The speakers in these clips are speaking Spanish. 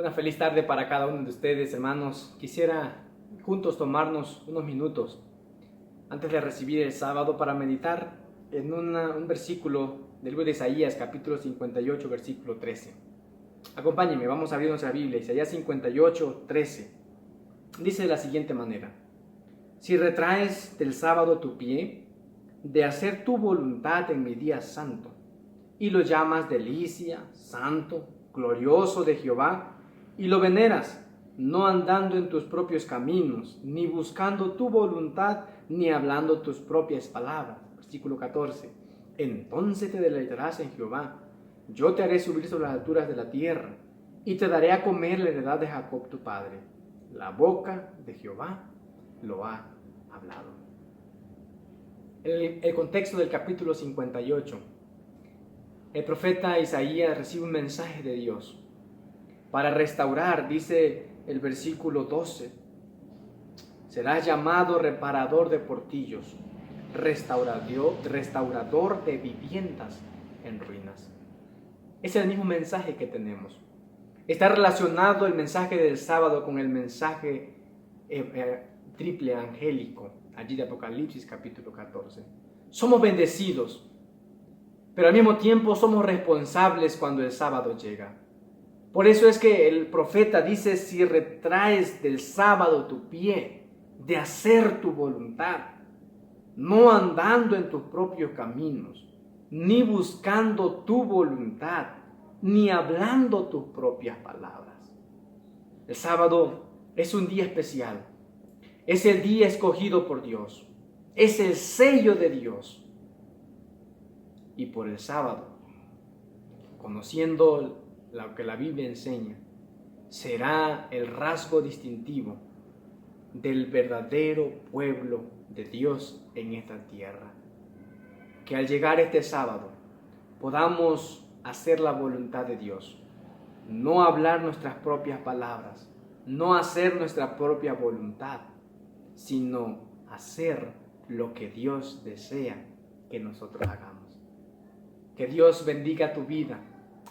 Una feliz tarde para cada uno de ustedes, hermanos. Quisiera juntos tomarnos unos minutos antes de recibir el sábado para meditar en un versículo del libro de Isaías, capítulo 58, versículo 13. Acompáñenme, vamos a abrir nuestra Biblia, Isaías 58, 13. Dice de la siguiente manera: si retraes del sábado tu pie, de hacer tu voluntad en mi día santo, y lo llamas delicia, santo, glorioso de Jehová, y lo veneras, no andando en tus propios caminos, ni buscando tu voluntad, ni hablando tus propias palabras. Versículo 14. Entonces te deleitarás en Jehová. Yo te haré subir sobre las alturas de la tierra, y te daré a comer la heredad de Jacob tu padre. La boca de Jehová lo ha hablado. El contexto del capítulo 58. El profeta Isaías recibe un mensaje de Dios para restaurar, dice el versículo 12, serás llamado reparador de portillos, restaurador de viviendas en ruinas. Es el mismo mensaje que tenemos. Está relacionado el mensaje del sábado con el mensaje triple angélico, allí de Apocalipsis capítulo 14. Somos bendecidos, pero al mismo tiempo somos responsables cuando el sábado llega. Por eso es que el profeta dice: si retraes del sábado tu pie, de hacer tu voluntad, no andando en tus propios caminos, ni buscando tu voluntad, ni hablando tus propias palabras. El sábado es un día especial, es el día escogido por Dios, es el sello de Dios. Y por el sábado, conociendo lo que la Biblia enseña, será el rasgo distintivo del verdadero pueblo de Dios en esta tierra. Que al llegar este sábado podamos hacer la voluntad de Dios, no hablar nuestras propias palabras, no hacer nuestra propia voluntad, sino hacer lo que Dios desea que nosotros hagamos. Que Dios bendiga tu vida,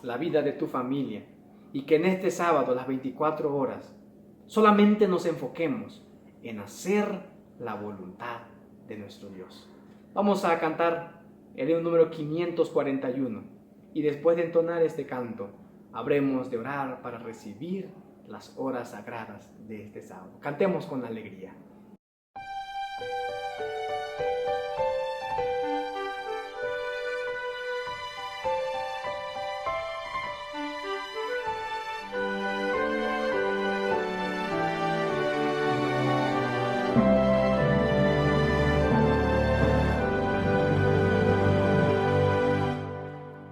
la vida de tu familia, y que en este sábado, las 24 horas, solamente nos enfoquemos en hacer la voluntad de nuestro Dios. Vamos a cantar el himno número 541, y después de entonar este canto, habremos de orar para recibir las horas sagradas de este sábado. Cantemos con alegría.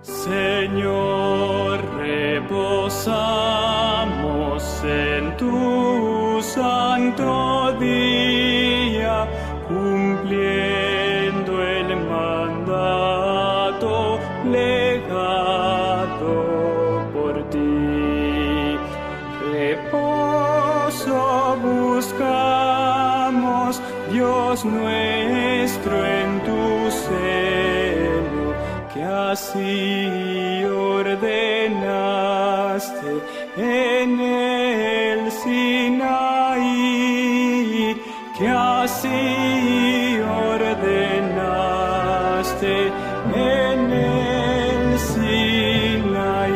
Señor, reposamos en tu santo día, cumpliendo el mandato legado por ti. Reposo buscamos, Dios nuestro, en tu seno, que así ordenaste en el Sinaí, que así ordenaste en el Sinaí.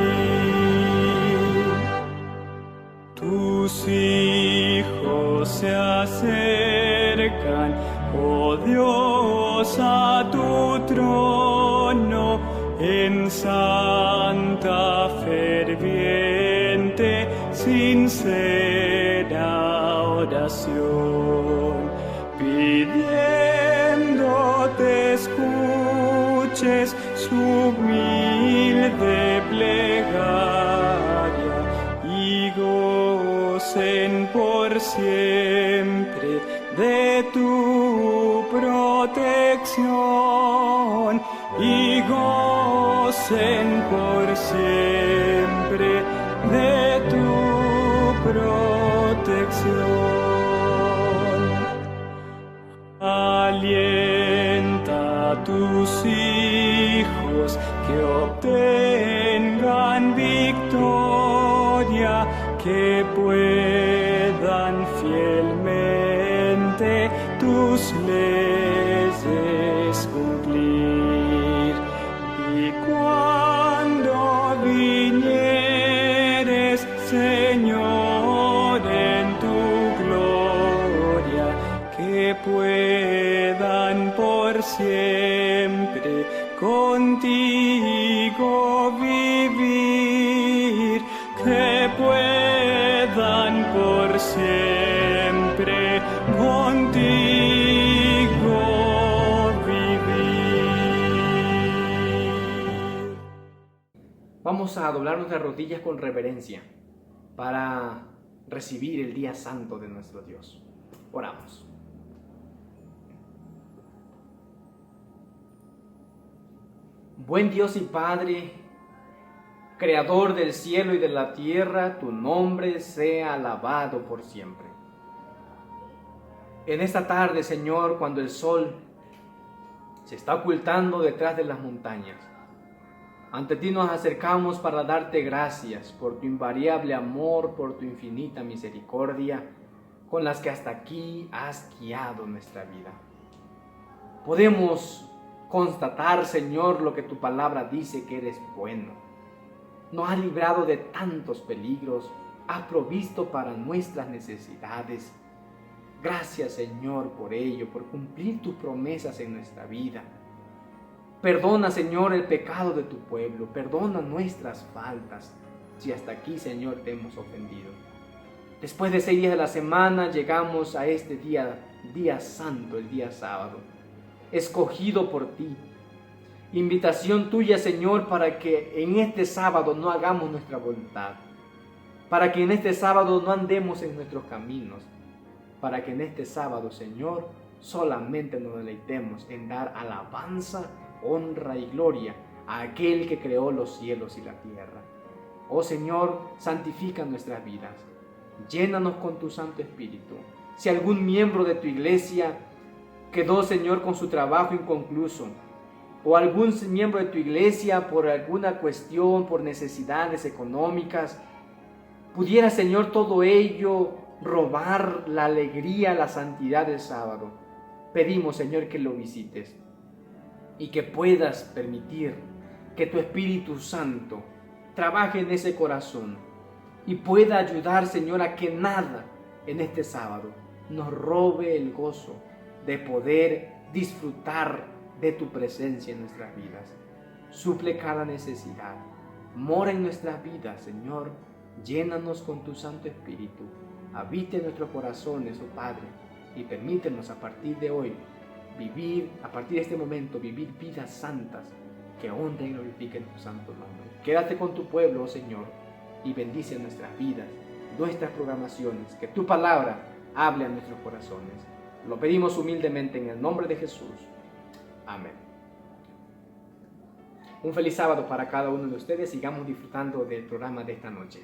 Tus hijos se acercan, oh Dios, a tu trono, en santa, ferviente, sincera oración, pidiendo te escuches su humilde plegaria, y gocen por siempre de tu protección, y gocen por siempre de tu protección. Alienta a tus hijos que obtengan victoria, que puedan fielmente tus leyes cumplir. Y cuando vinieres, Señor, en tu gloria, que puedan por siempre contigo vivir, que puedan por siempre contigo vivir. Vamos a doblar nuestras rodillas con reverencia para recibir el día santo de nuestro Dios. Oramos. Buen Dios y Padre, Creador del cielo y de la tierra, tu nombre sea alabado por siempre. En esta tarde, Señor, cuando el sol se está ocultando detrás de las montañas, ante ti nos acercamos para darte gracias por tu invariable amor, por tu infinita misericordia, con las que hasta aquí has guiado nuestra vida. Podemos constatar, Señor, lo que tu palabra dice, que eres bueno. Nos has librado de tantos peligros, has provisto para nuestras necesidades. Gracias, Señor, por ello, por cumplir tus promesas en nuestra vida. Perdona, Señor, el pecado de tu pueblo, perdona nuestras faltas, si hasta aquí, Señor, te hemos ofendido. Después de 6 días de la semana, llegamos a este día santo, el día sábado, escogido por ti. Invitación tuya, Señor, para que en este sábado no hagamos nuestra voluntad, para que en este sábado no andemos en nuestros caminos, para que en este sábado, Señor, solamente nos deleitemos en dar alabanza, honra y gloria a aquel que creó los cielos y la tierra. Oh Señor, santifica nuestras vidas, llénanos con tu Santo Espíritu. Si algún miembro de tu iglesia quedó, Señor, con su trabajo inconcluso, o algún miembro de tu iglesia por alguna cuestión, por necesidades económicas, pudiera, Señor, todo ello robar la alegría, la santidad del sábado. Pedimos, Señor, que lo visites y que puedas permitir que tu Espíritu Santo trabaje en ese corazón y pueda ayudar, Señor, a que nada en este sábado nos robe el gozo de poder disfrutar de tu presencia en nuestras vidas. Suple cada necesidad, mora en nuestras vidas, Señor, llénanos con tu Santo Espíritu, habite en nuestros corazones, oh Padre, y permítenos a partir de hoy vivir, a partir de este momento, vivir vidas santas que honren y glorifiquen tu santo nombre. Quédate con tu pueblo, oh Señor, y bendice nuestras vidas, nuestras programaciones, que tu palabra hable a nuestros corazones. Lo pedimos humildemente en el nombre de Jesús. Amén. Un feliz sábado para cada uno de ustedes. Sigamos disfrutando del programa de esta noche.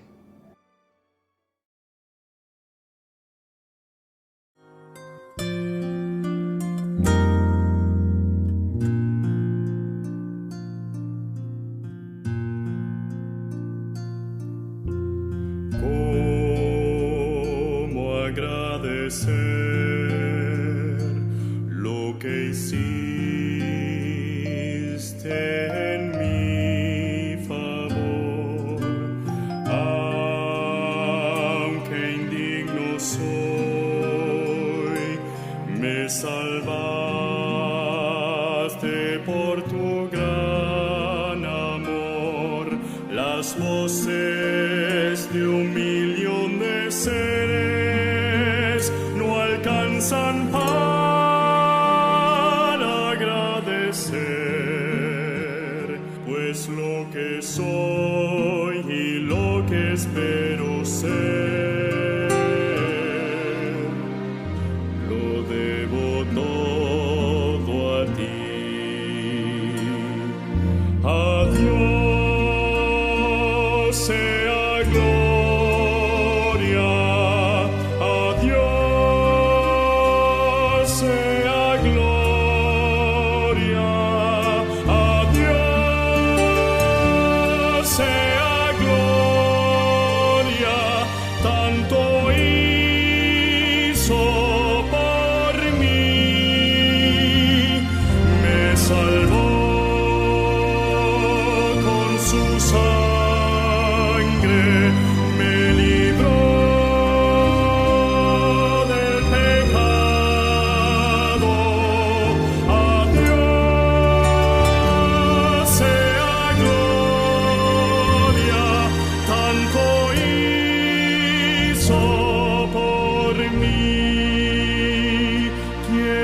¿Cómo agradecer lo que hiciste en mi favor? Aunque indigno soy, me salvaste por tu gran amor. Las voces de 1.000.000 de seres no alcanzan para agradecer, pues lo que soy y lo que espero ser, lo debo todo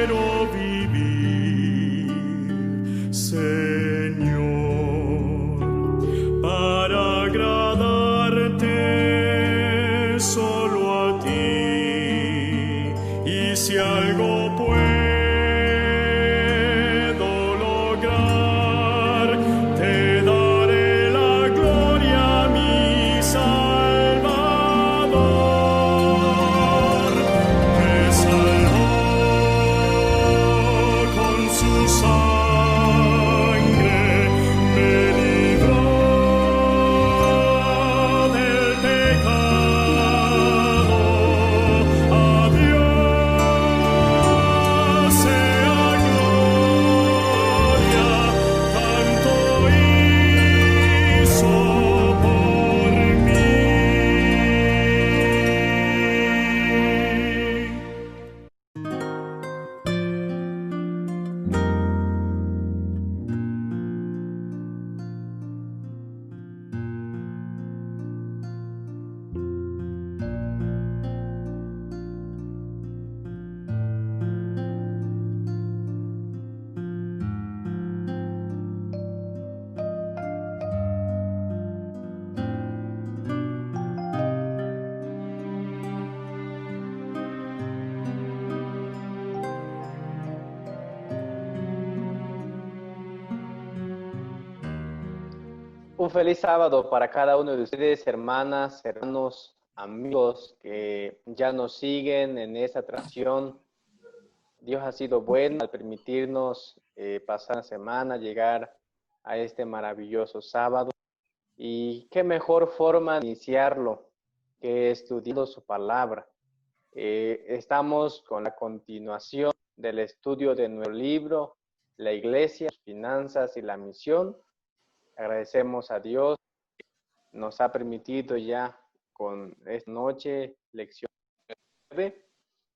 quiero vivir, Señor, para agradarte solo a ti. Y si algo puedo lograr, te daré la gloria, mi Salvador. Me salvó con su sangre, me libró del pecado. A Dios sea gloria, tanto hizo por mí. Un feliz sábado para cada uno de ustedes, hermanas, hermanos, amigos que ya nos siguen en esta transmisión. Dios ha sido bueno al permitirnos pasar la semana, llegar a este maravilloso sábado. Y qué mejor forma de iniciarlo que estudiando su palabra. Estamos con la continuación del estudio de nuestro libro, La Iglesia, las Finanzas y la Misión. Agradecemos a Dios que nos ha permitido ya con esta noche lección 9,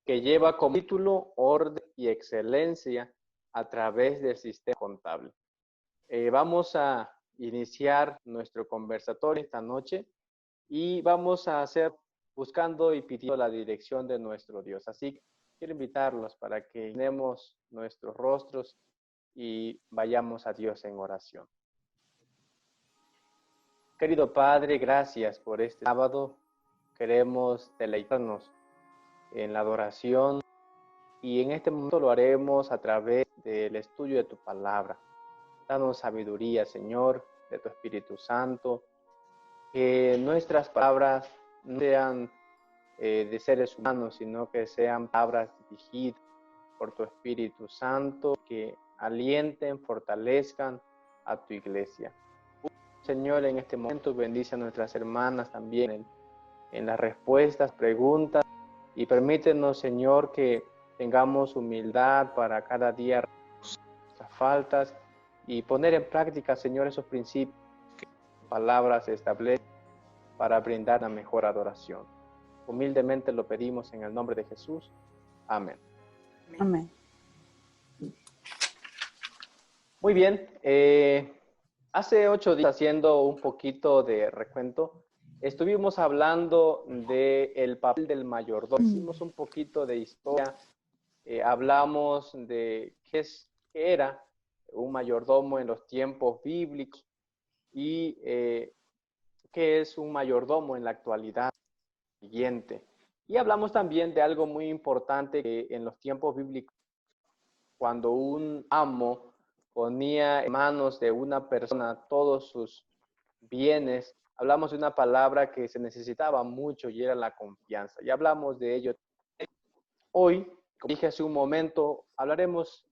que lleva como título Orden y Excelencia a través del sistema contable. Vamos a iniciar nuestro conversatorio esta noche y vamos a hacer buscando y pidiendo la dirección de nuestro Dios. Así que quiero invitarlos para que unamos nuestros rostros y vayamos a Dios en oración. Querido Padre, gracias por este sábado. Queremos deleitarnos en la adoración y en este momento lo haremos a través del estudio de tu palabra. Danos sabiduría, Señor, de tu Espíritu Santo, que nuestras palabras no sean de seres humanos, sino que sean palabras dirigidas por tu Espíritu Santo, que alienten, fortalezcan a tu iglesia. Señor, en este momento bendice a nuestras hermanas también en las respuestas, preguntas, y permítenos, Señor, que tengamos humildad para cada día nuestras faltas y poner en práctica, Señor, esos principios que palabras establecen para brindar la mejor adoración. Humildemente lo pedimos en el nombre de Jesús. Amén. Amén. Muy bien. Hace 8 días, haciendo un poquito de recuento, estuvimos hablando del papel del mayordomo. Hicimos un poquito de historia. Hablamos de qué era un mayordomo en los tiempos bíblicos y qué es un mayordomo en la actualidad siguiente. Y hablamos también de algo muy importante que en los tiempos bíblicos, cuando un amo ponía en manos de una persona todos sus bienes, hablamos de una palabra que se necesitaba mucho y era la confianza. Y hablamos de ello. Hoy, como dije hace un momento, hablaremos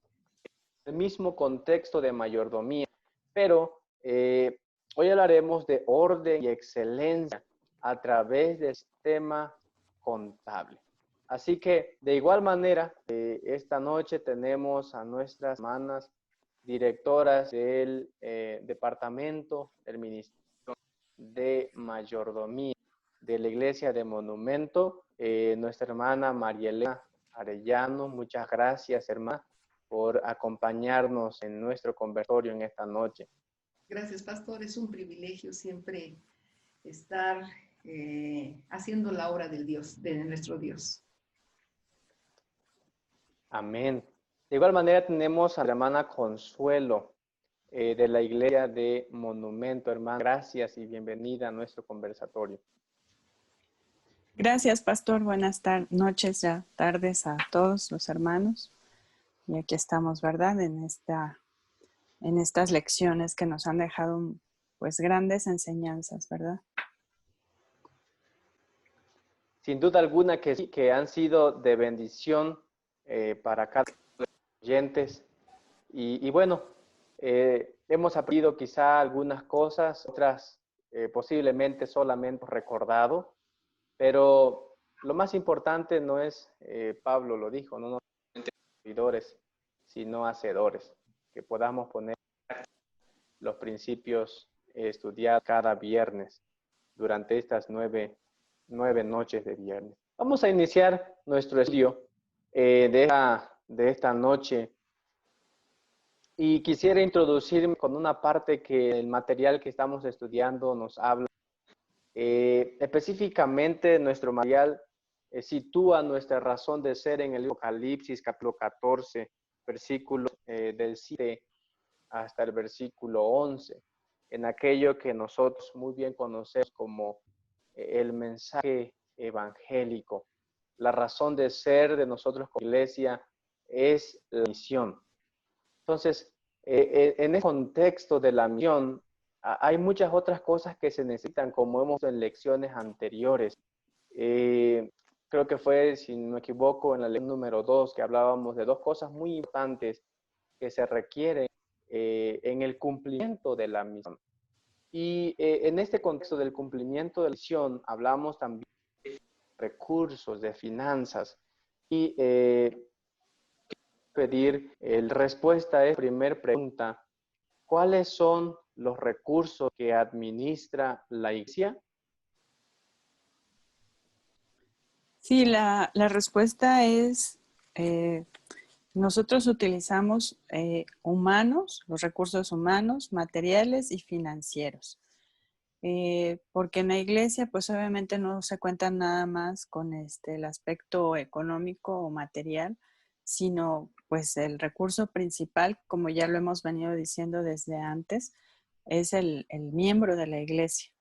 del mismo contexto de mayordomía, pero hoy hablaremos de orden y excelencia a través del sistema contable. Así que, de igual manera, esta noche tenemos a nuestras hermanas directoras del departamento del Ministerio de Mayordomía de la Iglesia de Monumento, nuestra hermana Marielena Arellano. Muchas gracias, hermana, por acompañarnos en nuestro conversatorio en esta noche. Gracias, pastor. Es un privilegio siempre estar haciendo la obra del Dios, de nuestro Dios. Amén. De igual manera tenemos a la hermana Consuelo de la iglesia de Monumento. Hermana, gracias y bienvenida a nuestro conversatorio. Gracias, pastor. Buenas noches, ya tardes a todos los hermanos. Y aquí estamos, ¿verdad? En estas lecciones que nos han dejado pues grandes enseñanzas, ¿verdad? Sin duda alguna que han sido de bendición para cada uno de los oyentes. Y bueno, hemos aprendido quizá algunas cosas, otras posiblemente solamente recordado, pero lo más importante no es, Pablo lo dijo, no solamente oidores, sino hacedores, que podamos poner los principios estudiados cada viernes durante estas nueve noches de viernes. Vamos a iniciar nuestro estudio de esta noche y quisiera introducirme con una parte que el material que estamos estudiando nos habla. Específicamente nuestro material sitúa nuestra razón de ser en el Apocalipsis capítulo 14, versículo del 7 hasta el versículo 11, en aquello que nosotros muy bien conocemos como el mensaje evangélico. La razón de ser de nosotros como iglesia es la misión. Entonces, en el contexto de la misión, hay muchas otras cosas que se necesitan, como hemos visto en lecciones anteriores. Creo que fue, si no me equivoco, en la lección número 2, que hablábamos de dos cosas muy importantes que se requieren en el cumplimiento de la misión. Y en este contexto del cumplimiento de la misión, hablamos también de recursos, de finanzas. Y pedir respuesta a esta primera pregunta: ¿cuáles son los recursos que administra la iglesia? Sí, la respuesta es, nosotros utilizamos humanos, los recursos humanos, materiales y financieros. Porque en la iglesia pues obviamente no se cuenta nada más con el aspecto económico o material, sino pues el recurso principal, como ya lo hemos venido diciendo desde antes, es el miembro de la iglesia.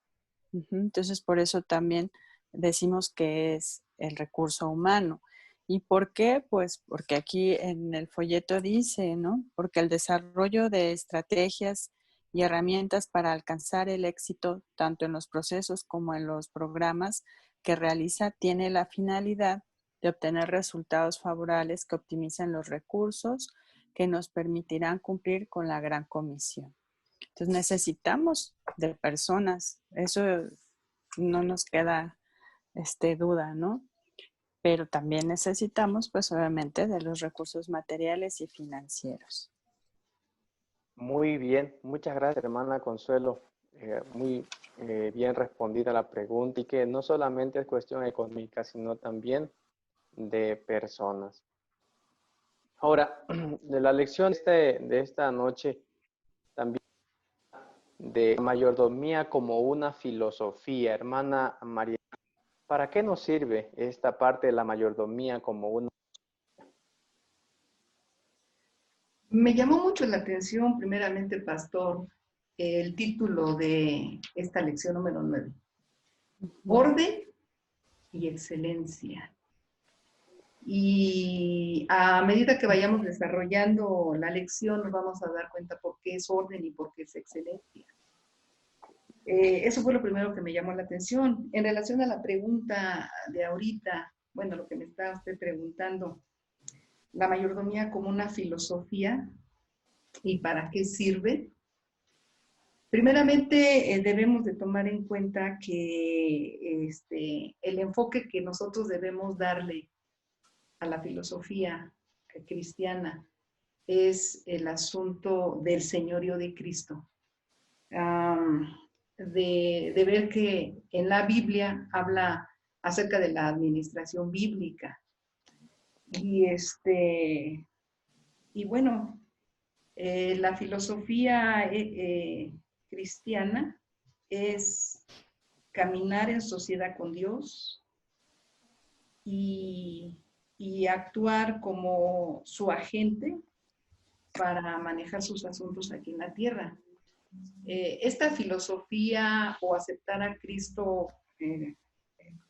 Entonces por eso también decimos que es el recurso humano. ¿Y por qué? Pues porque aquí en el folleto dice, ¿no? Porque el desarrollo de estrategias y herramientas para alcanzar el éxito tanto en los procesos como en los programas que realiza tiene la finalidad de obtener resultados favorables que optimicen los recursos que nos permitirán cumplir con la gran comisión. Entonces necesitamos de personas, eso no nos queda duda, ¿no? Pero también necesitamos, pues obviamente, de los recursos materiales y financieros. Muy bien, muchas gracias, hermana Consuelo. Muy bien respondida la pregunta, y que no solamente es cuestión económica, sino también de personas. Ahora, de la lección de esta noche, también de mayordomía como una filosofía. Hermana María, ¿para qué nos sirve esta parte de la mayordomía como una? Me llamó mucho la atención, primeramente, pastor, el título de esta lección número 9. Orden y excelencia. Y a medida que vayamos desarrollando la lección, nos vamos a dar cuenta por qué es orden y por qué es excelencia. Eso fue lo primero que me llamó la atención. En relación a la pregunta de ahorita, bueno, lo que me está usted preguntando, la mayordomía como una filosofía y para qué sirve. Primeramente, debemos de tomar en cuenta que el enfoque que nosotros debemos darle a la filosofía cristiana es el asunto del señorío de Cristo. De ver que en la Biblia habla acerca de la administración bíblica. Y bueno, la filosofía cristiana es caminar en sociedad con Dios y y actuar como su agente para manejar sus asuntos aquí en la tierra. Esta filosofía o aceptar a Cristo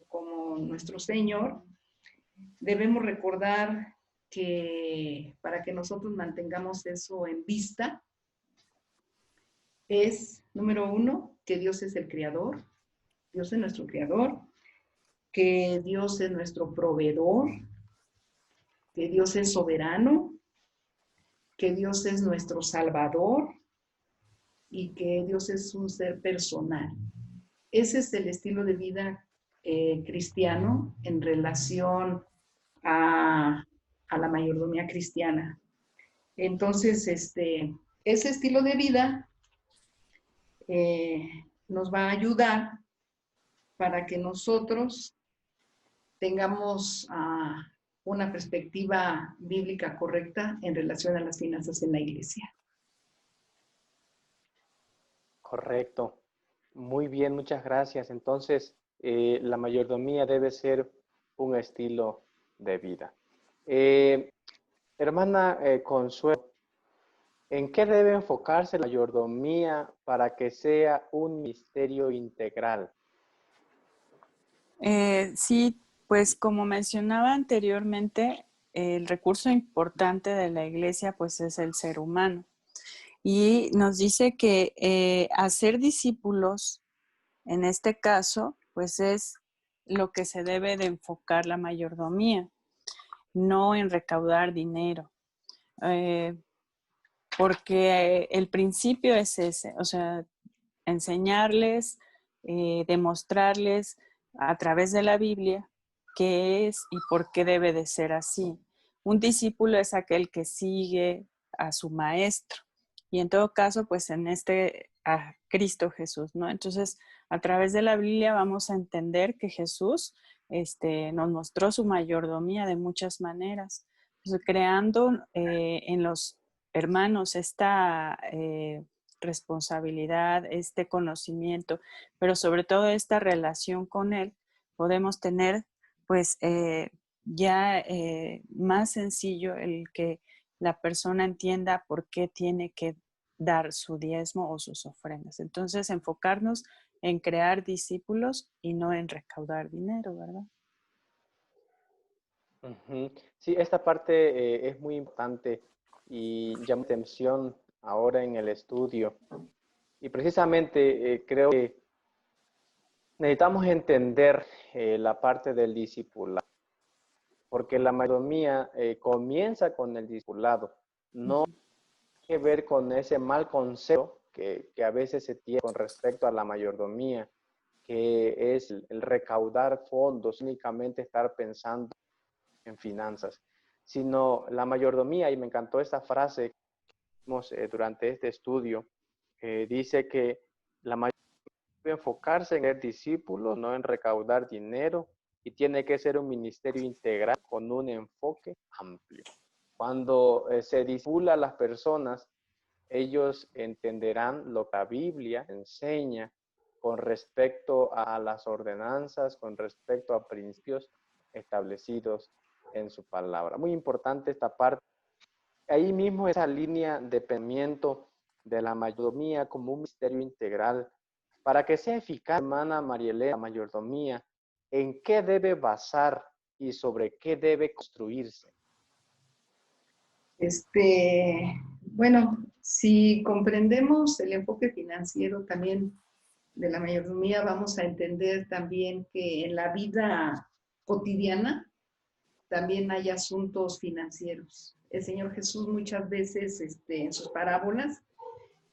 como nuestro Señor, debemos recordar que para que nosotros mantengamos eso en vista, es, número uno, que Dios es el creador, Dios es nuestro creador, que Dios es nuestro proveedor, que Dios es soberano, que Dios es nuestro salvador y que Dios es un ser personal. Ese es el estilo de vida cristiano en relación a la mayordomía cristiana. Entonces, ese estilo de vida nos va a ayudar para que nosotros tengamos una perspectiva bíblica correcta en relación a las finanzas en la iglesia. Correcto. Muy bien, muchas gracias. Entonces, la mayordomía debe ser un estilo de vida. Hermana Consuelo, ¿en qué debe enfocarse la mayordomía para que sea un ministerio integral? Sí, pues como mencionaba anteriormente, el recurso importante de la iglesia pues es el ser humano. Y nos dice que hacer discípulos, en este caso, pues es lo que se debe de enfocar la mayordomía, no en recaudar dinero. Porque el principio es ese, o sea, enseñarles, demostrarles a través de la Biblia qué es y por qué debe de ser así. Un discípulo es aquel que sigue a su maestro y en todo caso, pues en a Cristo Jesús, ¿no? Entonces, a través de la Biblia vamos a entender que Jesús nos mostró su mayordomía de muchas maneras, pues, creando en los hermanos esta responsabilidad, este conocimiento, pero sobre todo esta relación con Él, podemos tener pues ya más sencillo el que la persona entienda por qué tiene que dar su diezmo o sus ofrendas. Entonces, enfocarnos en crear discípulos y no en recaudar dinero, ¿verdad? Uh-huh. Sí, esta parte es muy importante y llama atención ahora en el estudio. Y precisamente creo que necesitamos entender la parte del discipulado, porque la mayordomía comienza con el discipulado, no tiene que ver con ese mal concepto que a veces se tiene con respecto a la mayordomía, que es el recaudar fondos, únicamente estar pensando en finanzas, sino la mayordomía, y me encantó esta frase que vimos durante este estudio, dice que la mayordomía debe enfocarse en ser discípulos, no en recaudar dinero, y tiene que ser un ministerio integral con un enfoque amplio. Cuando se discipula a las personas, ellos entenderán lo que la Biblia enseña con respecto a las ordenanzas, con respecto a principios establecidos en su palabra. Muy importante esta parte. Ahí mismo esa línea de pensamiento de la mayordomía como un ministerio integral. Para que sea eficaz, hermana Marielena, la mayordomía, ¿en qué debe basar y sobre qué debe construirse? Bueno, si comprendemos el enfoque financiero también de la mayordomía, vamos a entender también que en la vida cotidiana también hay asuntos financieros. El Señor Jesús muchas veces en sus parábolas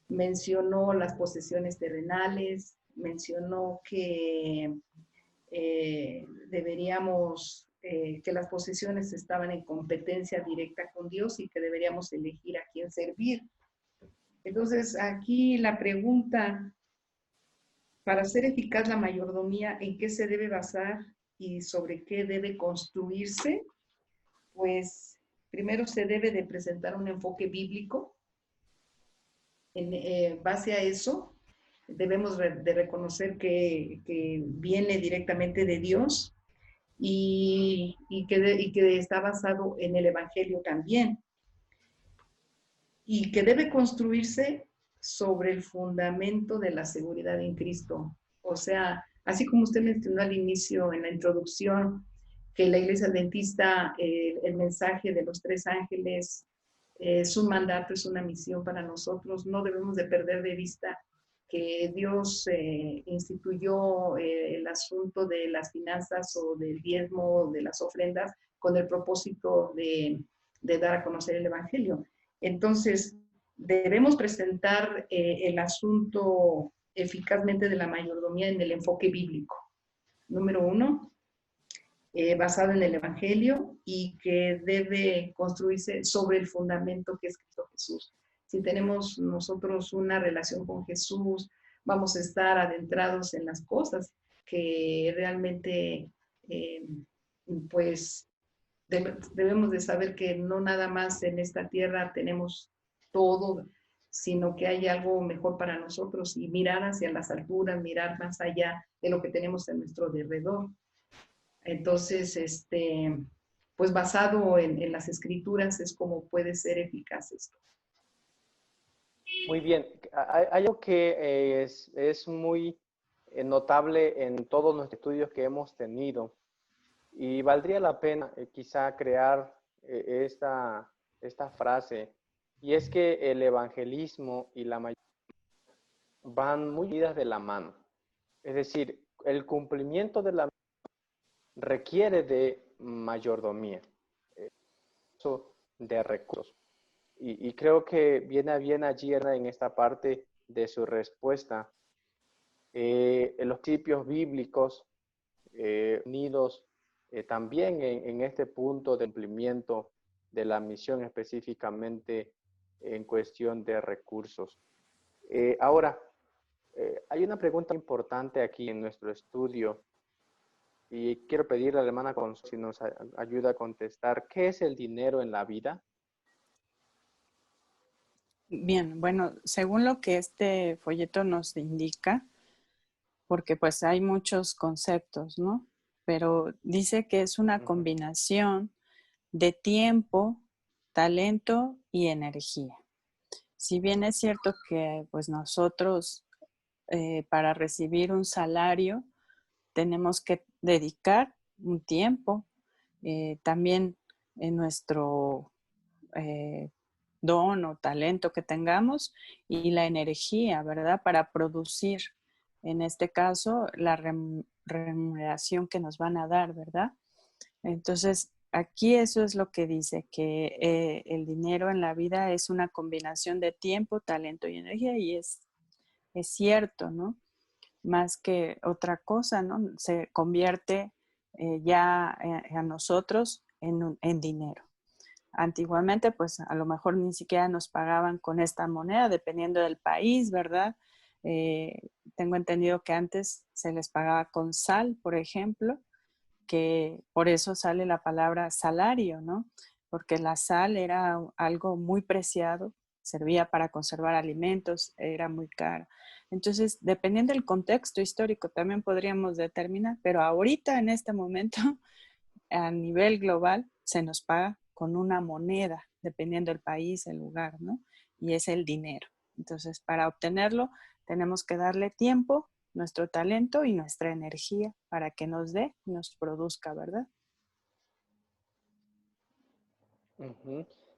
mencionó las posesiones terrenales, mencionó que que las posesiones estaban en competencia directa con Dios y que deberíamos elegir a quién servir. Entonces, aquí la pregunta, para ser eficaz la mayordomía, ¿en qué se debe basar y sobre qué debe construirse? Pues primero se debe de presentar un enfoque bíblico. En base a eso, debemos de reconocer que viene directamente de Dios y que está basado en el Evangelio también, y que debe construirse sobre el fundamento de la seguridad en Cristo. O sea, así como usted mencionó al inicio, en la introducción, que la Iglesia Adventista, el mensaje de los tres ángeles, es un mandato, es una misión para nosotros. No debemos de perder de vista que Dios instituyó el asunto de las finanzas o del diezmo o de las ofrendas con el propósito de dar a conocer el Evangelio. Entonces, debemos presentar el asunto eficazmente de la mayordomía en el enfoque bíblico. Número uno, basado en el Evangelio y que debe construirse sobre el fundamento que es Cristo Jesús. Si tenemos nosotros una relación con Jesús, vamos a estar adentrados en las cosas que realmente, pues, debemos de saber que no nada más en esta tierra tenemos todo, sino que hay algo mejor para nosotros y mirar hacia las alturas, mirar más allá de lo que tenemos en nuestro alrededor. Entonces, pues basado en las escrituras es como puede ser eficaz esto. Muy bien. Hay algo que es muy notable en todos los estudios que hemos tenido y valdría la pena quizá crear esta frase, y es que el evangelismo y la mayoría van muy unidas de la mano. Es decir, el cumplimiento de la requiere de mayordomía, de recursos. Y creo que viene bien allí en esta parte de su respuesta. En los principios bíblicos unidos también en este punto de cumplimiento de la misión específicamente en cuestión de recursos. Ahora, hay una pregunta importante aquí en nuestro estudio y quiero pedirle a la hermana Consuelo si nos ayuda a contestar. ¿Qué es el dinero en la vida? Bien, bueno, según lo que este folleto nos indica, porque pues hay muchos conceptos, ¿no? Pero dice que es una combinación de tiempo, talento y energía. Si bien es cierto que pues nosotros para recibir un salario tenemos que dedicar un tiempo, también en nuestro don o talento que tengamos y la energía, ¿verdad? Para producir, en este caso, la remuneración que nos van a dar, ¿verdad? Entonces, aquí eso es lo que dice, que el dinero en la vida es una combinación de tiempo, talento y energía, y es cierto, ¿no? Más que otra cosa, ¿no? Se convierte ya a nosotros en dinero. Antiguamente, pues a lo mejor ni siquiera nos pagaban con esta moneda, dependiendo del país, ¿verdad? Tengo entendido que antes se les pagaba con sal, por ejemplo, que por eso sale la palabra salario, ¿no? Porque la sal era algo muy preciado, servía para conservar alimentos, era muy cara. Entonces, dependiendo del contexto histórico, también podríamos determinar, pero ahorita en este momento, a nivel global, se nos paga con una moneda, dependiendo del país, el lugar, ¿no? Y es el dinero. Entonces, para obtenerlo, tenemos que darle tiempo, nuestro talento y nuestra energía para que nos dé y nos produzca, ¿verdad?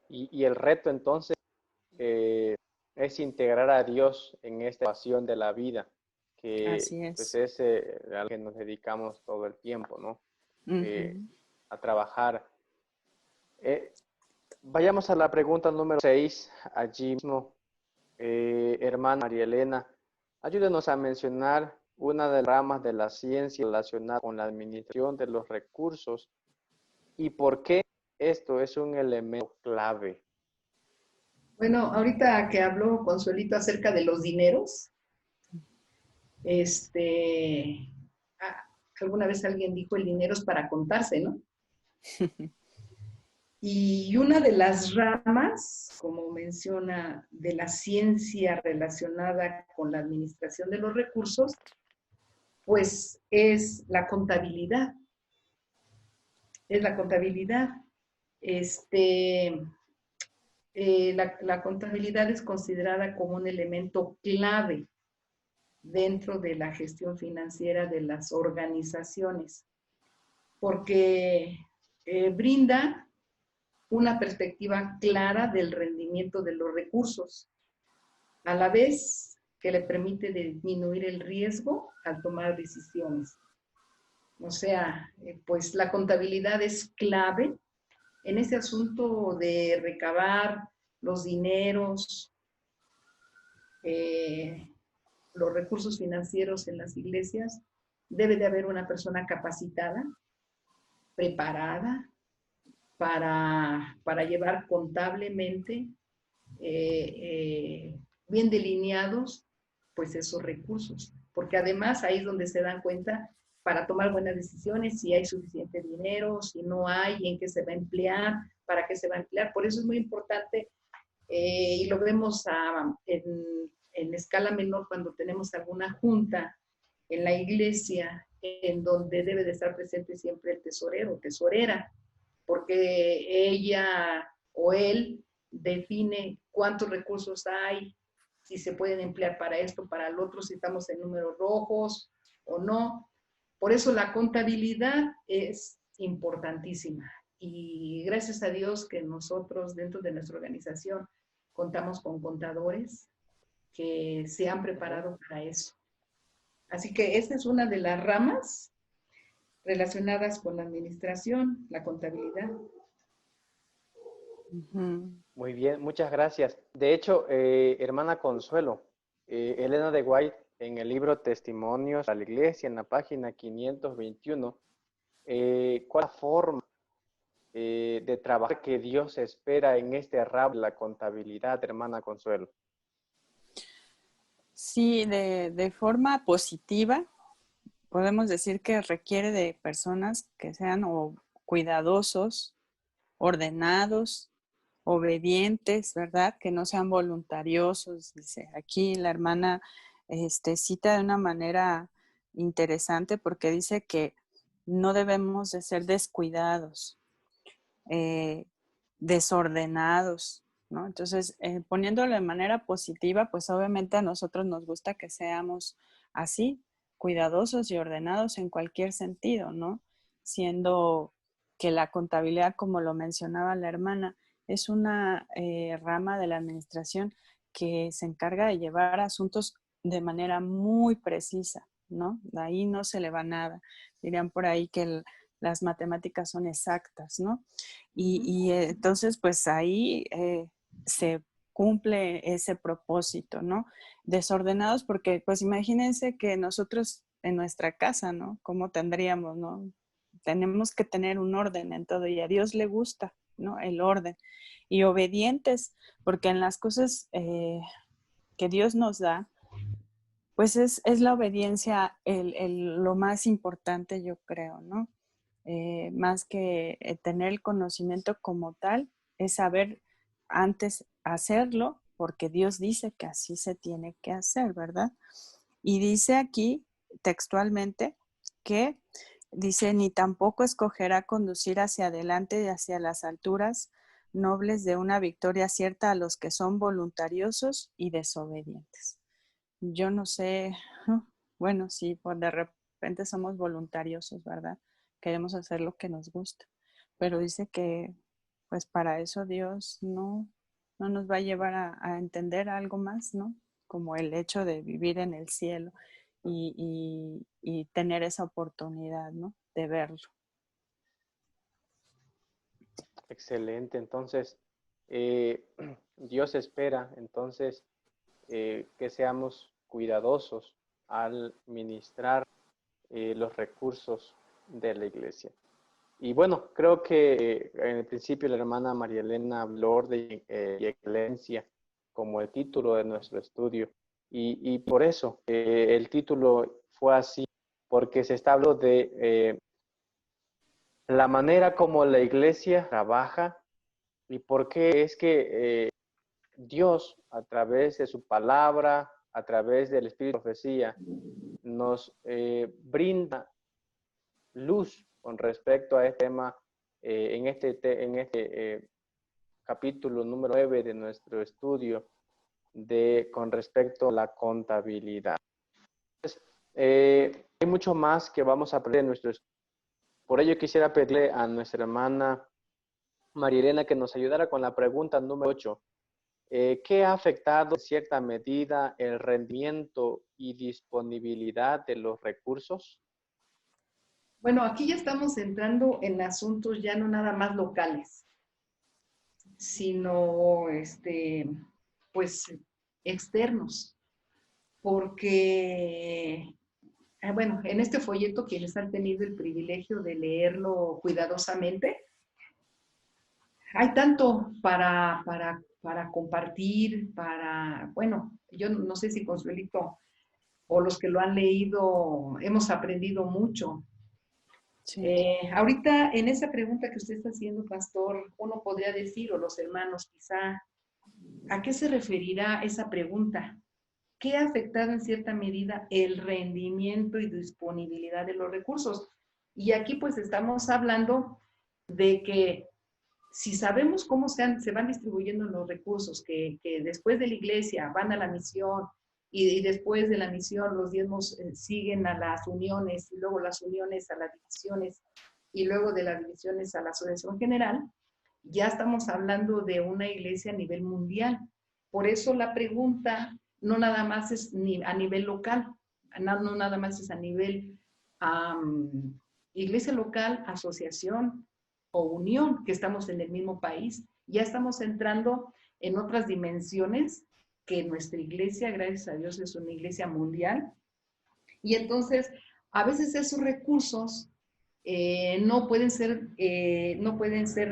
Y el reto entonces es integrar a Dios en esta pasión de la vida, que Así pues es. es al que nos dedicamos todo el tiempo, ¿no? Uh-huh. A trabajar. Vayamos a la pregunta número 6, allí mismo, hermana María Elena, ayúdenos a mencionar una de las ramas de la ciencia relacionada con la administración de los recursos y por qué esto es un elemento clave. Bueno, ahorita que habló Consuelito acerca de los dineros, alguna vez alguien dijo el dinero es para contarse, ¿no? Y una de las ramas, como menciona, de la ciencia relacionada con la administración de los recursos, pues es la contabilidad. es la contabilidad. La contabilidad es considerada como un elemento clave dentro de la gestión financiera de las organizaciones, porque brinda una perspectiva clara del rendimiento de los recursos, a la vez que le permite disminuir el riesgo al tomar decisiones. O sea, pues la contabilidad es clave en ese asunto de recabar los dineros, los recursos financieros en las iglesias. Debe de haber una persona capacitada, preparada para llevar contablemente bien delineados pues esos recursos, porque además ahí es donde se dan cuenta para tomar buenas decisiones, si hay suficiente dinero, si no hay, en qué se va a emplear, para qué se va a emplear. Por eso es muy importante, y lo vemos en escala menor cuando tenemos alguna junta en la iglesia, en donde debe de estar presente siempre el tesorero, tesorera, porque ella o él define cuántos recursos hay, si se pueden emplear para esto, para el otro, si estamos en números rojos o no. Por eso la contabilidad es importantísima. Y gracias a Dios que nosotros dentro de nuestra organización contamos con contadores que se han preparado para eso. Así que esta es una de las ramas relacionadas con la administración, la contabilidad. Muy bien, muchas gracias. De hecho, hermana Consuelo, Elena de White, en el libro Testimonios a la Iglesia, en la página 521, ¿cuál es la forma de trabajar que Dios espera en este ramo de la contabilidad, hermana Consuelo? Sí, de forma positiva, podemos decir que requiere de personas que sean cuidadosos, ordenados, obedientes, ¿verdad? Que no sean voluntariosos. Dice aquí la hermana cita de una manera interesante porque dice que no debemos de ser descuidados, desordenados, ¿no? Entonces, poniéndolo de manera positiva, pues obviamente a nosotros nos gusta que seamos así, cuidadosos y ordenados en cualquier sentido, ¿no? Siendo que la contabilidad, como lo mencionaba la hermana, es una rama de la administración que se encarga de llevar asuntos de manera muy precisa, ¿no? De ahí no se le va nada. Dirían por ahí que las matemáticas son exactas, ¿no? Y entonces, pues ahí se cumple ese propósito, ¿no? Desordenados porque, pues imagínense que nosotros en nuestra casa, ¿no? ¿Cómo tendríamos, no? Tenemos que tener un orden en todo y a Dios le gusta, ¿no? El orden. Y obedientes, porque en las cosas que Dios nos da, pues es la obediencia lo más importante, yo creo, ¿no? Más que tener el conocimiento como tal, es saber antes hacerlo, porque Dios dice que así se tiene que hacer, ¿verdad? Y dice aquí textualmente que dice, ni tampoco escogerá conducir hacia adelante y hacia las alturas nobles de una victoria cierta a los que son voluntariosos y desobedientes. Yo no sé, bueno, sí, pues de repente somos voluntariosos, ¿verdad? Queremos hacer lo que nos gusta, pero dice que pues para eso Dios no nos va a llevar a entender algo más, ¿no? Como el hecho de vivir en el cielo y tener esa oportunidad, ¿no? De verlo. Excelente, entonces Dios espera entonces que seamos cuidadosos al ministrar los recursos de la iglesia. Y bueno, creo que en el principio la hermana María Elena habló de excelencia como el título de nuestro estudio. Y por eso el título fue así, porque se está hablando de la manera como la iglesia trabaja y por qué es que Dios, a través de su palabra, a través del Espíritu de Profecía, nos brinda luz con respecto a este tema en este capítulo número 9 de nuestro estudio con respecto a la contabilidad. Entonces, hay mucho más que vamos a aprender en nuestro estudio. Por ello quisiera pedirle a nuestra hermana María Elena que nos ayudara con la pregunta número 8. ¿Qué ha afectado en cierta medida el rendimiento y disponibilidad de los recursos? Bueno, aquí ya estamos entrando en asuntos ya no nada más locales, sino pues externos, porque bueno, en este folleto quienes han tenido el privilegio de leerlo cuidadosamente, hay tanto para compartir, bueno, yo no sé si Consuelito o los que lo han leído hemos aprendido mucho. Sí. Ahorita en esa pregunta que usted está haciendo, pastor, uno podría decir, o los hermanos quizá, ¿a qué se referirá esa pregunta? ¿Qué ha afectado en cierta medida el rendimiento y disponibilidad de los recursos? Y aquí pues estamos hablando de que si sabemos cómo se van distribuyendo los recursos, que después de la iglesia van a la misión y después de la misión los diezmos siguen a las uniones y luego las uniones a las divisiones y luego de las divisiones a la asociación general, ya estamos hablando de una iglesia a nivel mundial. Por eso la pregunta no nada más es a nivel local, no nada más es a nivel iglesia local, asociación o unión, que estamos en el mismo país. Ya estamos entrando en otras dimensiones que nuestra iglesia, gracias a Dios, es una iglesia mundial. Y entonces, a veces esos recursos no pueden ser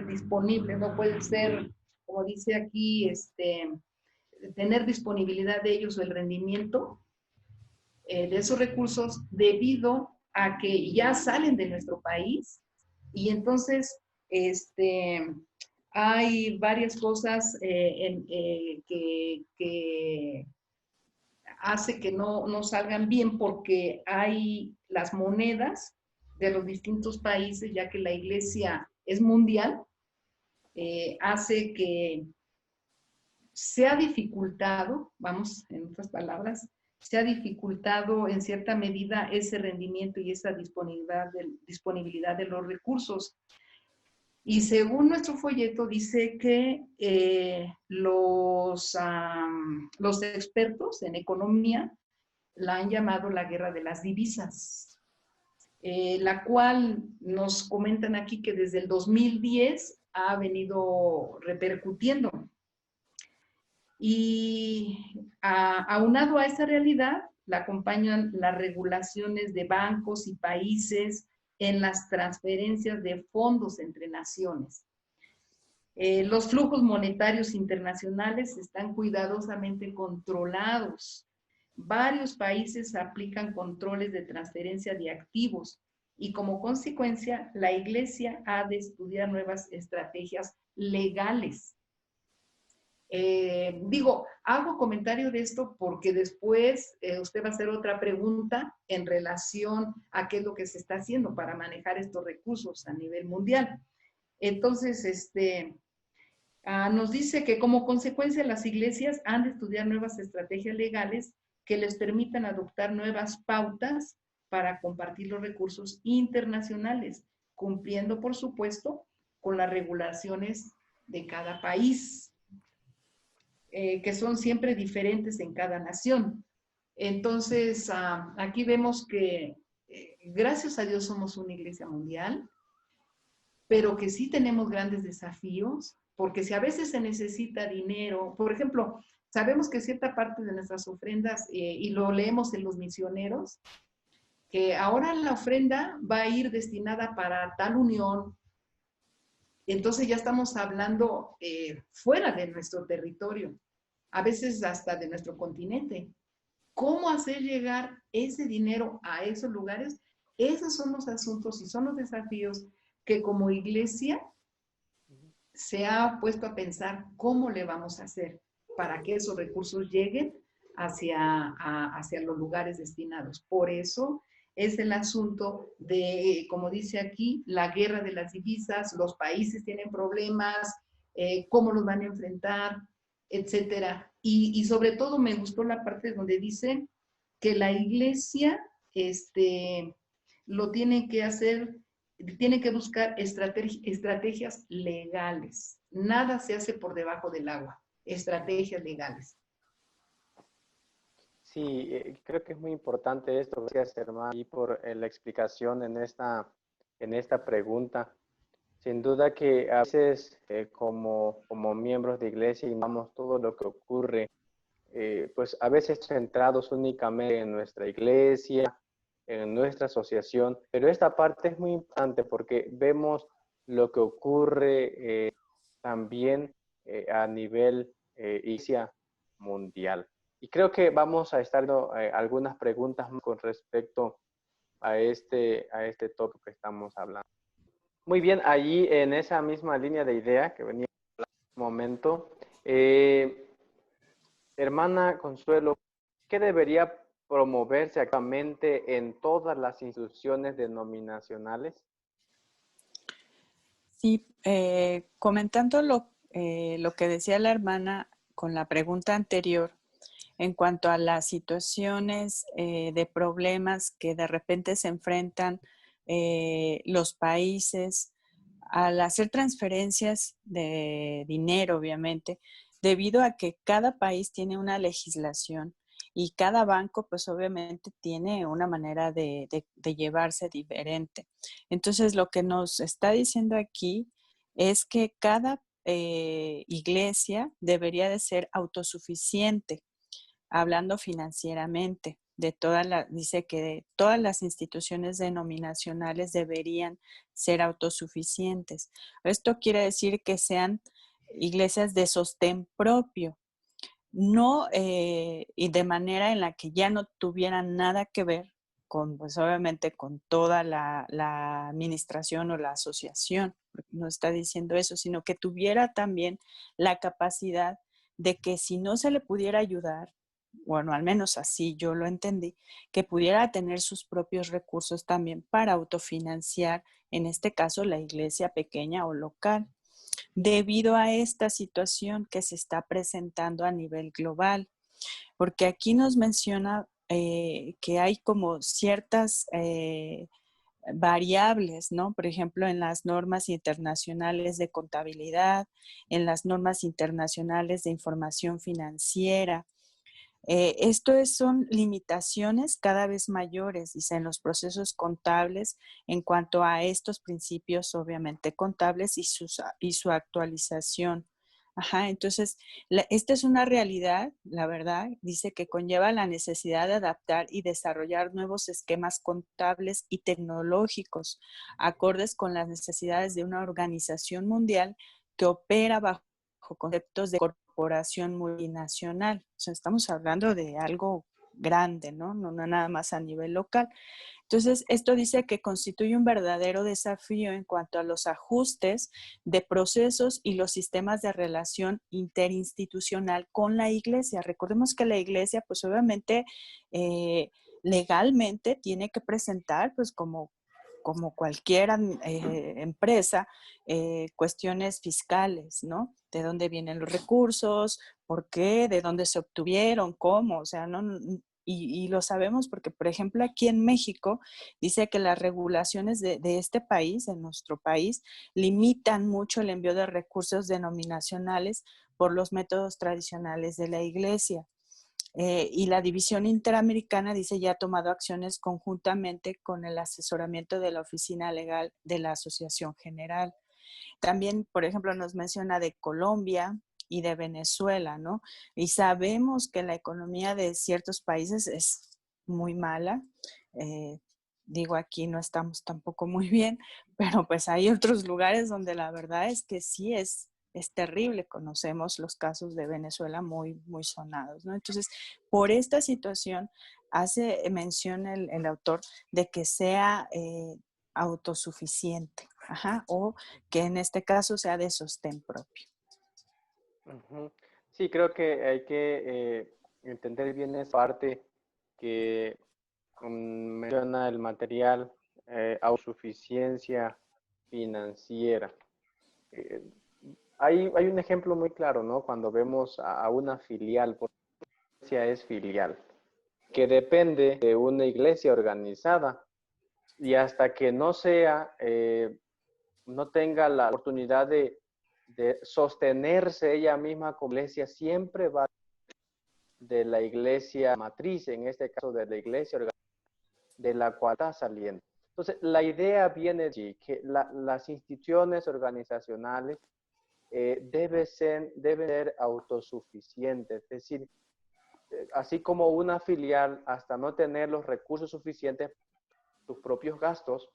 disponibles, no pueden ser, como dice aquí, tener disponibilidad de ellos o el rendimiento de esos recursos debido a que ya salen de nuestro país y entonces hay varias cosas que hace que no salgan bien porque hay las monedas de los distintos países, ya que la iglesia es mundial, hace que se ha dificultado, vamos, en otras palabras, se ha dificultado en cierta medida ese rendimiento y esa disponibilidad de los recursos. Y según nuestro folleto dice que los expertos en economía la han llamado la guerra de las divisas, la cual nos comentan aquí que desde el 2010 ha venido repercutiendo. Y aunado a esa realidad, la acompañan las regulaciones de bancos y países en las transferencias de fondos entre naciones. Los flujos monetarios internacionales están cuidadosamente controlados. Varios países aplican controles de transferencia de activos y como consecuencia la Iglesia ha de estudiar nuevas estrategias legales. Hago comentario de esto porque después usted va a hacer otra pregunta en relación a qué es lo que se está haciendo para manejar estos recursos a nivel mundial. Entonces, nos dice que como consecuencia las iglesias han de estudiar nuevas estrategias legales que les permitan adoptar nuevas pautas para compartir los recursos internacionales, cumpliendo, por supuesto, con las regulaciones de cada país. Que son siempre diferentes en cada nación. Entonces, aquí vemos que gracias a Dios somos una iglesia mundial, pero que sí tenemos grandes desafíos, porque si a veces se necesita dinero, por ejemplo, sabemos que cierta parte de nuestras ofrendas, y lo leemos en los misioneros, que ahora la ofrenda va a ir destinada para tal unión. Entonces ya estamos hablando fuera de nuestro territorio, a veces hasta de nuestro continente. ¿Cómo hacer llegar ese dinero a esos lugares? Esos son los asuntos y son los desafíos que como iglesia se ha puesto a pensar cómo le vamos a hacer para que esos recursos lleguen hacia los lugares destinados. Por eso es el asunto de, como dice aquí, la guerra de las divisas, los países tienen problemas, cómo los van a enfrentar, etcétera. Y sobre todo me gustó la parte donde dice que la iglesia lo tiene que hacer, tiene que buscar estrategias legales. Nada se hace por debajo del agua, estrategias legales. Sí, creo que es muy importante esto. Gracias, hermano, y por la explicación en esta pregunta. Sin duda que a veces como miembros de iglesia ignoramos todo lo que ocurre, pues a veces centrados únicamente en nuestra iglesia, en nuestra asociación, pero esta parte es muy importante porque vemos lo que ocurre también a nivel iglesia mundial. Y creo que vamos a estar algunas preguntas con respecto a este tópico que estamos hablando. Muy bien, allí en esa misma línea de idea que venía en un momento, hermana Consuelo, ¿qué debería promoverse actualmente en todas las instituciones denominacionales? Sí, comentando lo que decía la hermana con la pregunta anterior, en cuanto a las situaciones de problemas que de repente se enfrentan los países al hacer transferencias de dinero, obviamente, debido a que cada país tiene una legislación y cada banco, pues obviamente tiene una manera de llevarse diferente. Entonces, lo que nos está diciendo aquí es que cada iglesia debería de ser autosuficiente hablando financieramente. Dice que todas las instituciones denominacionales deberían ser autosuficientes. Esto quiere decir que sean iglesias de sostén propio, no y de manera en la que ya no tuvieran nada que ver con, pues obviamente, con toda la administración o la asociación, no está diciendo eso, sino que tuviera también la capacidad de que si no se le pudiera ayudar, bueno, al menos así yo lo entendí, que pudiera tener sus propios recursos también para autofinanciar, en este caso, la iglesia pequeña o local, debido a esta situación que se está presentando a nivel global. Porque aquí nos menciona que hay como ciertas variables, ¿no? Por ejemplo, en las normas internacionales de contabilidad, en las normas internacionales de información financiera, son limitaciones cada vez mayores, dice, en los procesos contables en cuanto a estos principios, obviamente, contables y su actualización. Ajá, entonces, esta es una realidad, la verdad, dice que conlleva la necesidad de adaptar y desarrollar nuevos esquemas contables y tecnológicos, acordes con las necesidades de una organización mundial que opera bajo conceptos de corporación multinacional. O sea, estamos hablando de algo grande, ¿no? No nada más a nivel local. Entonces, esto dice que constituye un verdadero desafío en cuanto a los ajustes de procesos y los sistemas de relación interinstitucional con la iglesia. Recordemos que la iglesia, pues obviamente, legalmente tiene que presentar, pues como cualquier empresa, cuestiones fiscales, ¿no? De dónde vienen los recursos, por qué, de dónde se obtuvieron, cómo, o sea, no, y lo sabemos porque, por ejemplo, aquí en México dice que las regulaciones de este país, de nuestro país, limitan mucho el envío de recursos denominacionales por los métodos tradicionales de la iglesia. Y la División Interamericana dice ya ha tomado acciones conjuntamente con el asesoramiento de la Oficina Legal de la Asociación General. También, por ejemplo, nos menciona de Colombia y de Venezuela, ¿no? Y sabemos que la economía de ciertos países es muy mala. Digo, aquí no estamos tampoco muy bien, pero pues hay otros lugares donde la verdad es que sí es terrible. Conocemos los casos de Venezuela muy, muy sonados, ¿no? Entonces, por esta situación hace mención el autor de que sea autosuficiente, ajá, o que en este caso sea de sostén propio. Ujú. Sí, creo que hay que entender bien esa parte que menciona el material, autosuficiencia financiera. Hay un ejemplo muy claro, ¿no? Cuando vemos a una filial, porque la iglesia es filial, que depende de una iglesia organizada, y hasta que no sea, no tenga la oportunidad de sostenerse ella misma como iglesia, siempre va de la iglesia matriz, en este caso de la iglesia organizada, de la cual está saliendo. Entonces, la idea viene de allí, que las instituciones organizacionales deben ser autosuficientes, es decir, así como una filial, hasta no tener los recursos suficientes para sus propios gastos,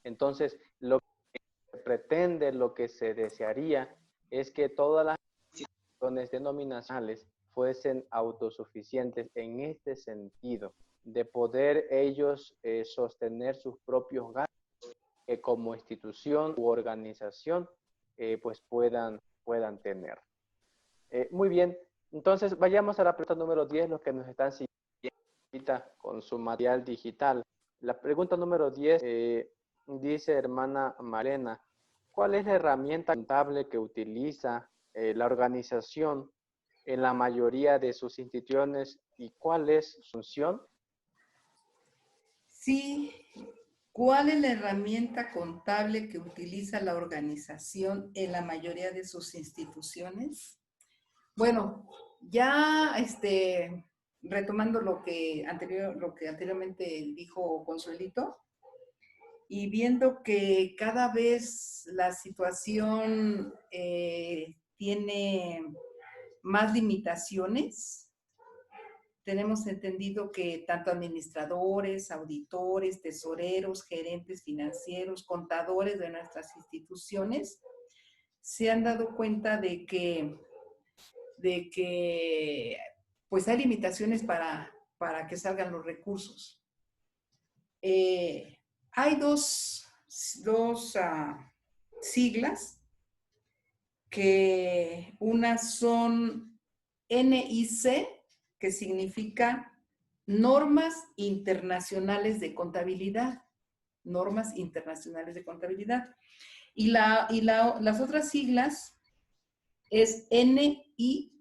entonces lo que se pretende, lo que se desearía, es que todas las instituciones denominacionales fuesen autosuficientes en este sentido, de poder ellos sostener sus propios gastos que como institución u organización pues puedan tener. Muy bien, entonces vayamos a la pregunta número 10, los que nos están siguiendo con su material digital. La pregunta número 10 dice, hermana Marena, ¿cuál es la herramienta contable que utiliza la organización en la mayoría de sus instituciones y cuál es su función? Sí, ¿cuál es la herramienta contable que utiliza la organización en la mayoría de sus instituciones? Bueno, ya retomando lo que anteriormente dijo Consuelito, y viendo que cada vez la situación tiene más limitaciones, tenemos entendido que tanto administradores, auditores, tesoreros, gerentes financieros, contadores de nuestras instituciones se han dado cuenta de que pues hay limitaciones para que salgan los recursos. Hay dos siglas, que unas son NIC, que significa Normas Internacionales de Contabilidad. Normas Internacionales de Contabilidad. Y las otras siglas es NIIF,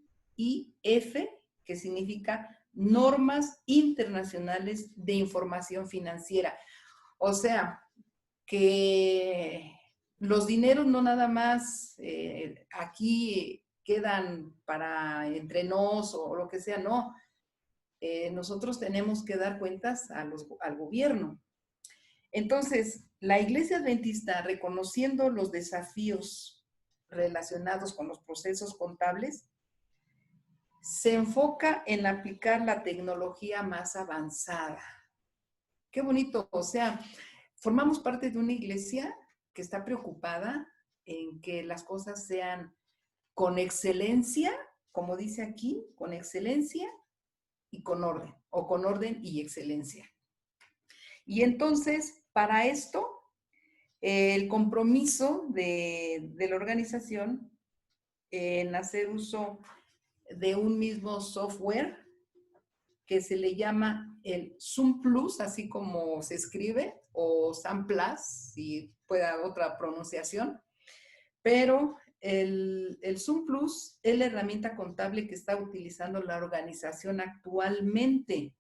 que significa Normas Internacionales de Información Financiera. O sea, que los dineros no nada más aquí quedan para entre nos o lo que sea, no. Nosotros tenemos que dar cuentas al gobierno. Entonces, la Iglesia Adventista, reconociendo los desafíos relacionados con los procesos contables, se enfoca en aplicar la tecnología más avanzada. Qué bonito, o sea, formamos parte de una iglesia que está preocupada en que las cosas sean con excelencia, como dice aquí, con excelencia y con orden, o con orden y excelencia. Y entonces, para esto, el compromiso de la organización en hacer uso de un mismo software que se le llama el Zoom Plus, así como se escribe, o SAM Plus, si pueda otra pronunciación, pero el Zoom Plus es la herramienta contable que está utilizando la organización actualmente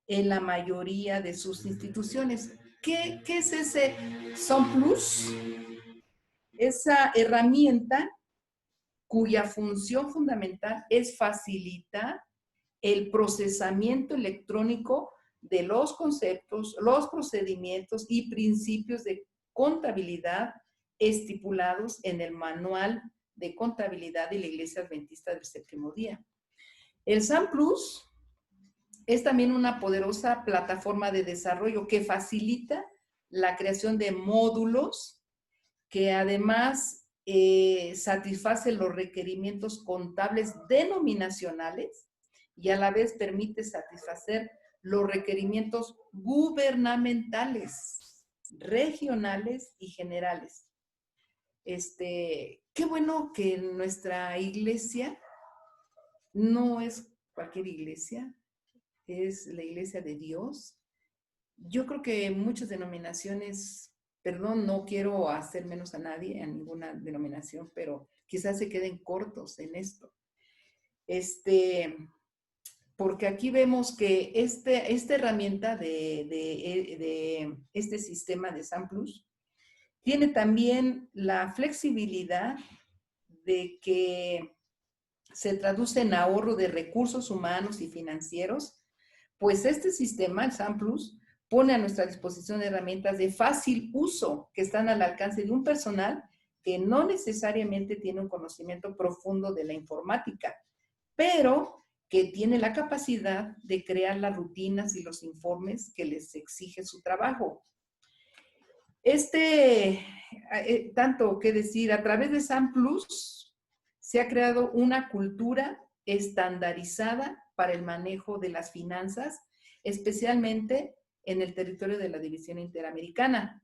en la mayoría de sus instituciones. ¿Qué es ese Zoom Plus? Esa herramienta cuya función fundamental es facilitar el procesamiento electrónico de los conceptos, los procedimientos y principios de contabilidad estipulados en el Manual de Contabilidad de la Iglesia Adventista del Séptimo Día. El SAM Plus es también una poderosa plataforma de desarrollo que facilita la creación de módulos que además satisface los requerimientos contables denominacionales y a la vez permite satisfacer los requerimientos gubernamentales, regionales y generales. Qué bueno que nuestra iglesia no es cualquier iglesia, es la iglesia de Dios. Yo creo que muchas denominaciones, perdón, no quiero hacer menos a nadie, a ninguna denominación, pero quizás se queden cortos en esto. Porque aquí vemos que esta herramienta de este sistema de Samplus tiene también la flexibilidad de que se traduce en ahorro de recursos humanos y financieros, pues este sistema, el Samplus, pone a nuestra disposición herramientas de fácil uso que están al alcance de un personal que no necesariamente tiene un conocimiento profundo de la informática, pero que tiene la capacidad de crear las rutinas y los informes que les exige su trabajo. Tanto que decir, a través de Samplus se ha creado una cultura estandarizada para el manejo de las finanzas, especialmente en el territorio de la División Interamericana.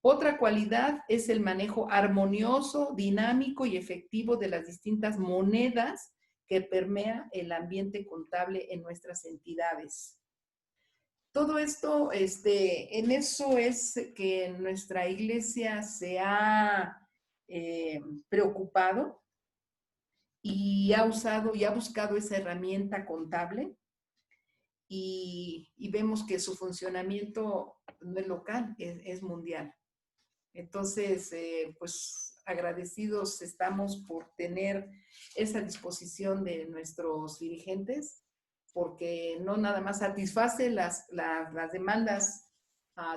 Otra cualidad es el manejo armonioso, dinámico y efectivo de las distintas monedas que permea el ambiente contable en nuestras entidades. Todo esto, en eso es que nuestra iglesia se ha preocupado y ha usado y ha buscado esa herramienta contable y vemos que su funcionamiento no es local, es mundial. Entonces, pues agradecidos estamos por tener esa disposición de nuestros dirigentes, porque no nada más satisface las demandas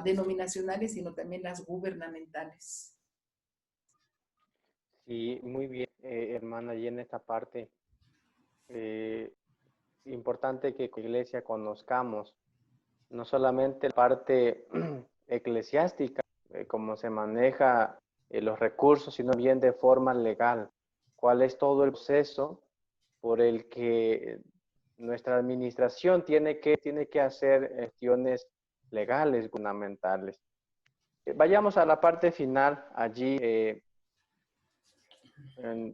denominacionales, sino también las gubernamentales. Sí, muy bien, hermana, y en esta parte, importante que como iglesia conozcamos no solamente la parte eclesiástica, cómo se maneja los recursos, sino bien de forma legal, cuál es todo el proceso por el que nuestra administración tiene que hacer gestiones legales, gubernamentales. Vayamos a la parte final, allí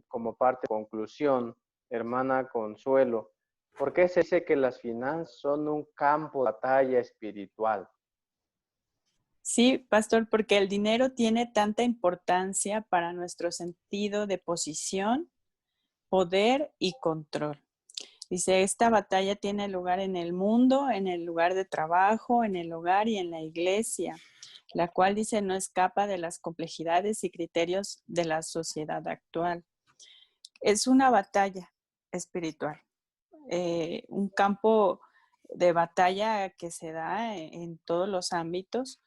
como parte de conclusión, hermana Consuelo, ¿por qué se dice que las finanzas son un campo de batalla espiritual? Sí, pastor, porque el dinero tiene tanta importancia para nuestro sentido de posición, poder y control. Dice, esta batalla tiene lugar en el mundo, en el lugar de trabajo, en el hogar y en la iglesia, la cual dice no escapa de las complejidades y criterios de la sociedad actual. Es una batalla espiritual, un campo de batalla que se da en todos los ámbitos,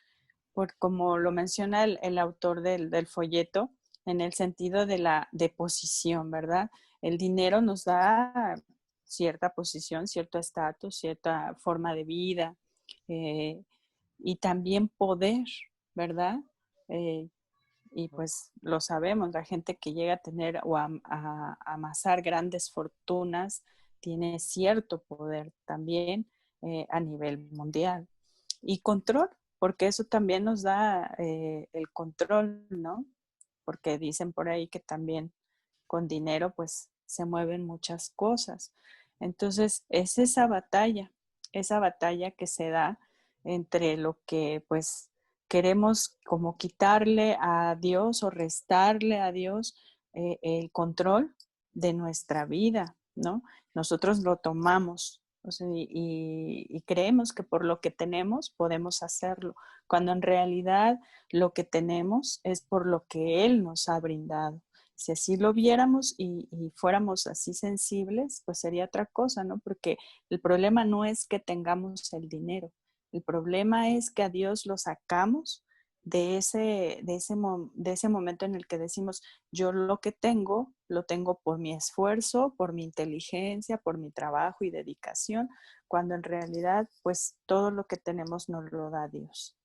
como lo menciona el autor del folleto, en el sentido de la posición, ¿verdad? El dinero nos da cierta posición, cierto estatus, cierta forma de vida y también poder, ¿verdad? Y pues lo sabemos, la gente que llega a tener o a amasar grandes fortunas tiene cierto poder también a nivel mundial. Y control, porque eso también nos da el control, ¿no? Porque dicen por ahí que también con dinero pues se mueven muchas cosas. Entonces es esa batalla que se da entre lo que pues queremos como quitarle a Dios o restarle a Dios el control de nuestra vida, ¿no? Nosotros lo tomamos, o sea, y creemos que por lo que tenemos podemos hacerlo, cuando en realidad lo que tenemos es por lo que Él nos ha brindado. Si así lo viéramos y fuéramos así sensibles, pues sería otra cosa, ¿no? Porque el problema no es que tengamos el dinero, el problema es que a Dios lo sacamos de ese momento en el que decimos, yo lo que tengo, lo tengo por mi esfuerzo, por mi inteligencia, por mi trabajo y dedicación, cuando en realidad, pues todo lo que tenemos nos lo da Dios.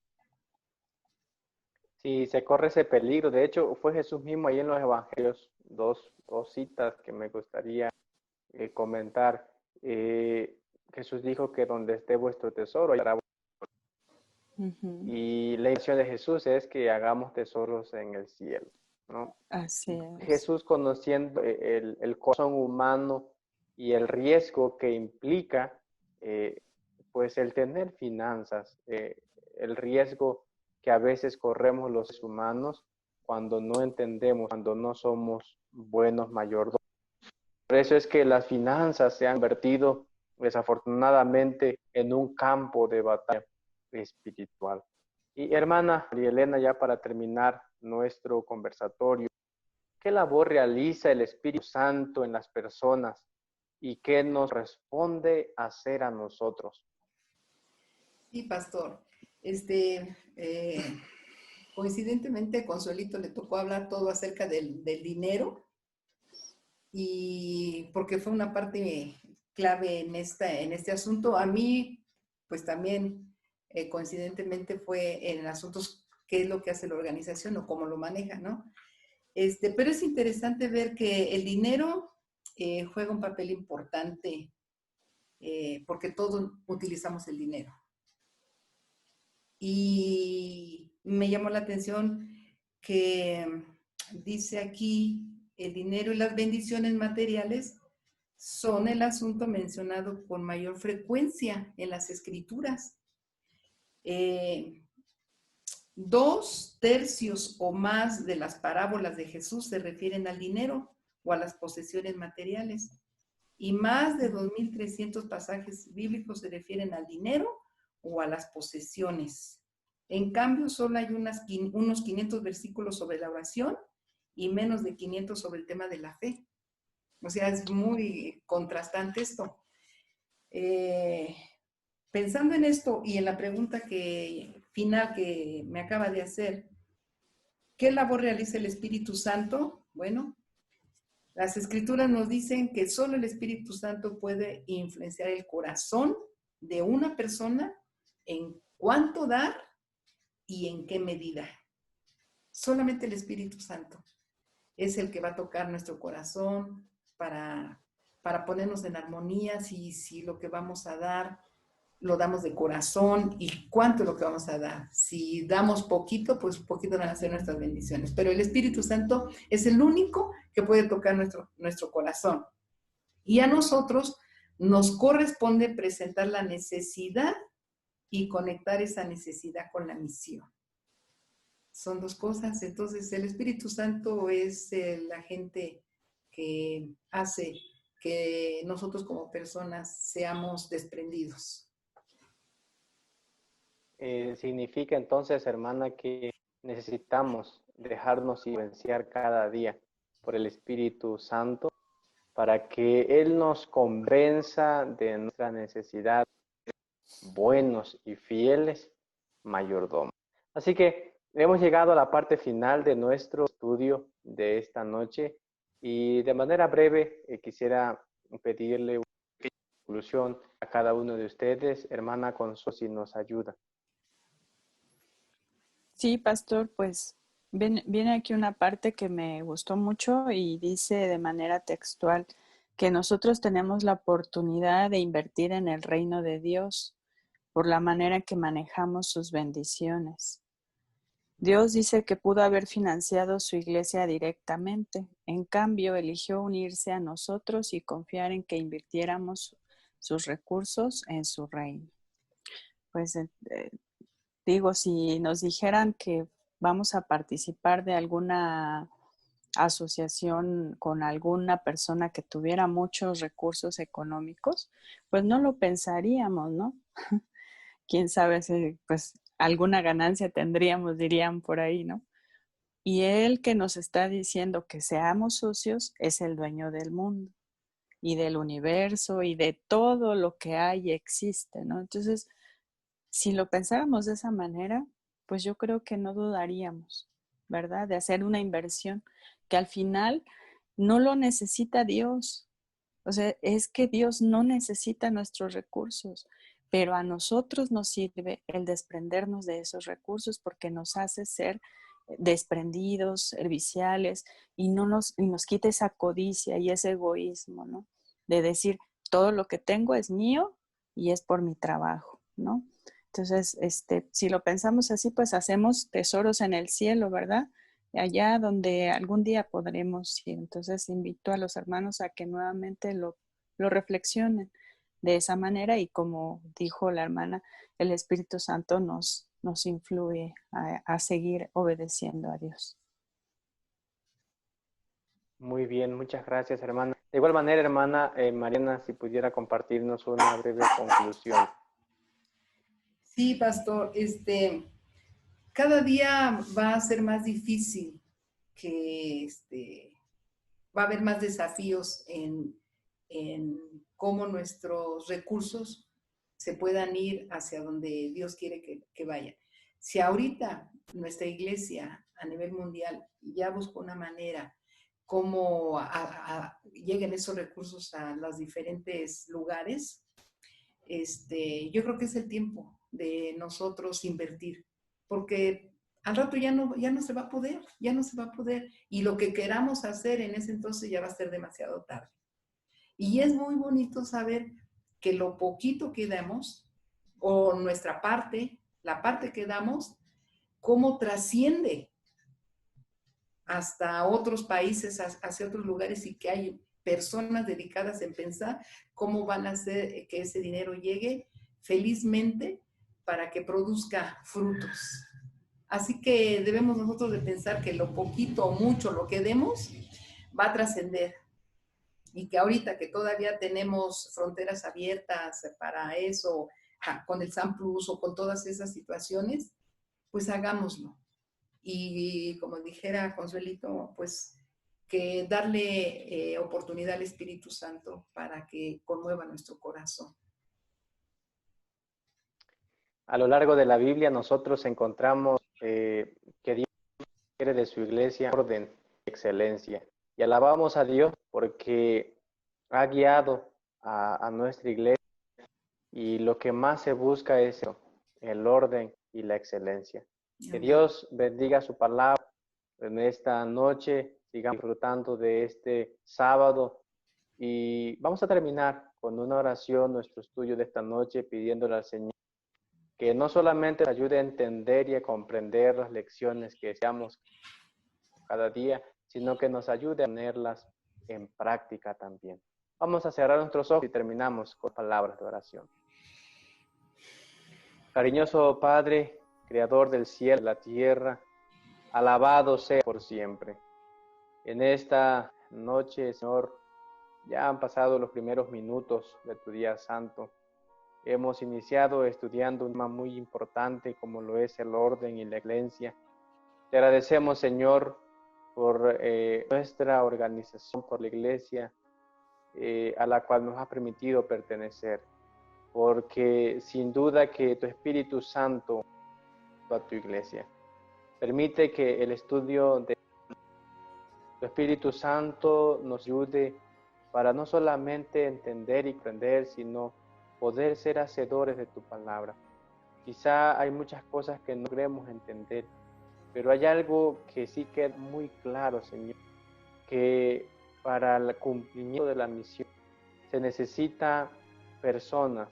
Sí, se corre ese peligro. De hecho, fue Jesús mismo ahí en los evangelios, dos citas que me gustaría comentar. Jesús dijo que donde esté vuestro tesoro, allá. Y la intención de Jesús es que hagamos tesoros en el cielo, ¿no? Así es. Jesús, conociendo el corazón humano y el riesgo que implica pues el tener finanzas, el riesgo que a veces corremos los seres humanos cuando no entendemos, cuando no somos buenos mayordomos. Por eso es que las finanzas se han convertido desafortunadamente en un campo de batalla espiritual. Y hermana María Elena, ya para terminar nuestro conversatorio, ¿qué labor realiza el Espíritu Santo en las personas y qué nos responde hacer a nosotros? Sí, pastor. Coincidentemente, a Consuelito le tocó hablar todo acerca del dinero, y porque fue una parte clave en este asunto. A mí, pues también, coincidentemente, fue en asuntos qué es lo que hace la organización o cómo lo maneja, ¿no? Pero es interesante ver que el dinero juega un papel importante, porque todos utilizamos el dinero. Y me llamó la atención que dice aquí, el dinero y las bendiciones materiales son el asunto mencionado con mayor frecuencia en las escrituras. 2/3 o más de las parábolas de Jesús se refieren al dinero o a las posesiones materiales. Y más de 2.300 pasajes bíblicos se refieren al dinero o a las posesiones. En cambio, solo hay unos 500 versículos sobre la oración y menos de 500 sobre el tema de la fe. O sea, es muy contrastante esto. Pensando en esto y en la pregunta final que me acaba de hacer, ¿qué labor realiza el Espíritu Santo? Bueno, las Escrituras nos dicen que solo el Espíritu Santo puede influenciar el corazón de una persona en cuánto dar y en qué medida. Solamente el Espíritu Santo es el que va a tocar nuestro corazón para ponernos en armonía, si lo que vamos a dar lo damos de corazón y cuánto es lo que vamos a dar. Si damos poquito, pues poquito van a ser nuestras bendiciones. Pero el Espíritu Santo es el único que puede tocar nuestro corazón. Y a nosotros nos corresponde presentar la necesidad y conectar esa necesidad con la misión. Son dos cosas. Entonces, el Espíritu Santo es el agente que hace que nosotros como personas seamos desprendidos. Significa entonces, hermana, que necesitamos dejarnos influenciar cada día por el Espíritu Santo para que Él nos convenza de nuestra necesidad de ser buenos y fieles mayordomos. Así que hemos llegado a la parte final de nuestro estudio de esta noche y de manera breve quisiera pedirle una conclusión a cada uno de ustedes. Hermana Consuelo, si nos ayuda. Sí, pastor, pues viene aquí una parte que me gustó mucho y dice de manera textual que nosotros tenemos la oportunidad de invertir en el reino de Dios por la manera que manejamos sus bendiciones. Dios dice que pudo haber financiado su iglesia directamente, en cambio eligió unirse a nosotros y confiar en que invirtiéramos sus recursos en su reino. Pues digo, si nos dijeran que vamos a participar de alguna asociación con alguna persona que tuviera muchos recursos económicos, pues no lo pensaríamos, ¿no? Quién sabe si pues alguna ganancia tendríamos, dirían por ahí, ¿no? Y él que nos está diciendo que seamos socios es el dueño del mundo y del universo y de todo lo que hay y existe, ¿no? Entonces, si lo pensáramos de esa manera, pues yo creo que no dudaríamos, ¿verdad? De hacer una inversión que al final no lo necesita Dios. O sea, es que Dios no necesita nuestros recursos, pero a nosotros nos sirve el desprendernos de esos recursos porque nos hace ser desprendidos, serviciales y nos quita esa codicia y ese egoísmo, ¿no? De decir, todo lo que tengo es mío y es por mi trabajo, ¿no? Entonces, si lo pensamos así, pues hacemos tesoros en el cielo, ¿verdad? Allá donde algún día podremos ir. Entonces, invito a los hermanos a que nuevamente lo reflexionen. de esa manera y como dijo la hermana, el Espíritu Santo nos influye a seguir obedeciendo a Dios. Muy bien, muchas gracias, hermana. De igual manera, hermana Mariana, si pudiera compartirnos una breve conclusión. Sí, pastor, cada día va a ser más difícil que va a haber más desafíos en cómo nuestros recursos se puedan ir hacia donde Dios quiere que vayan. Si ahorita nuestra iglesia a nivel mundial ya busca una manera cómo lleguen esos recursos a los diferentes lugares, yo creo que es el tiempo de nosotros invertir, porque al rato ya no se va a poder, ya no se va a poder, y lo que queramos hacer en ese entonces ya va a ser demasiado tarde. Y es muy bonito saber que lo poquito que damos, o nuestra parte, la parte que damos, cómo trasciende hasta otros países, hacia otros lugares, y que hay personas dedicadas en pensar cómo van a hacer que ese dinero llegue felizmente para que produzca frutos. Así que debemos nosotros de pensar que lo poquito o mucho, lo que demos, va a trascender. Y que ahorita que todavía tenemos fronteras abiertas para eso, con el SAM Plus o con todas esas situaciones, pues hagámoslo. Y como dijera Consuelito, pues que darle oportunidad al Espíritu Santo para que conmueva nuestro corazón. A lo largo de la Biblia nosotros encontramos que Dios quiere de su iglesia orden y excelencia. Y alabamos a Dios porque ha guiado a nuestra iglesia y lo que más se busca es el orden y la excelencia. Que Dios bendiga su palabra en esta noche, sigamos disfrutando de este sábado y vamos a terminar con una oración, nuestro estudio de esta noche, pidiéndole al Señor que no solamente nos ayude a entender y a comprender las lecciones que deseamos cada día, sino que nos ayude a ponerlas en práctica también. Vamos a cerrar nuestros ojos y terminamos con palabras de oración. Cariñoso Padre, Creador del cielo y la tierra, alabado sea por siempre. En esta noche, Señor, ya han pasado los primeros minutos de tu día santo. Hemos iniciado estudiando un tema muy importante como lo es el orden y la excelencia. Te agradecemos, Señor, por nuestra organización, por la iglesia a la cual nos has permitido pertenecer, porque sin duda que tu Espíritu Santo a tu iglesia. Permite que el estudio de tu Espíritu Santo nos ayude para no solamente entender y aprender, sino poder ser hacedores de tu palabra. Quizá hay muchas cosas que no queremos entender, pero hay algo que sí queda muy claro, Señor, que para el cumplimiento de la misión se necesitan personas,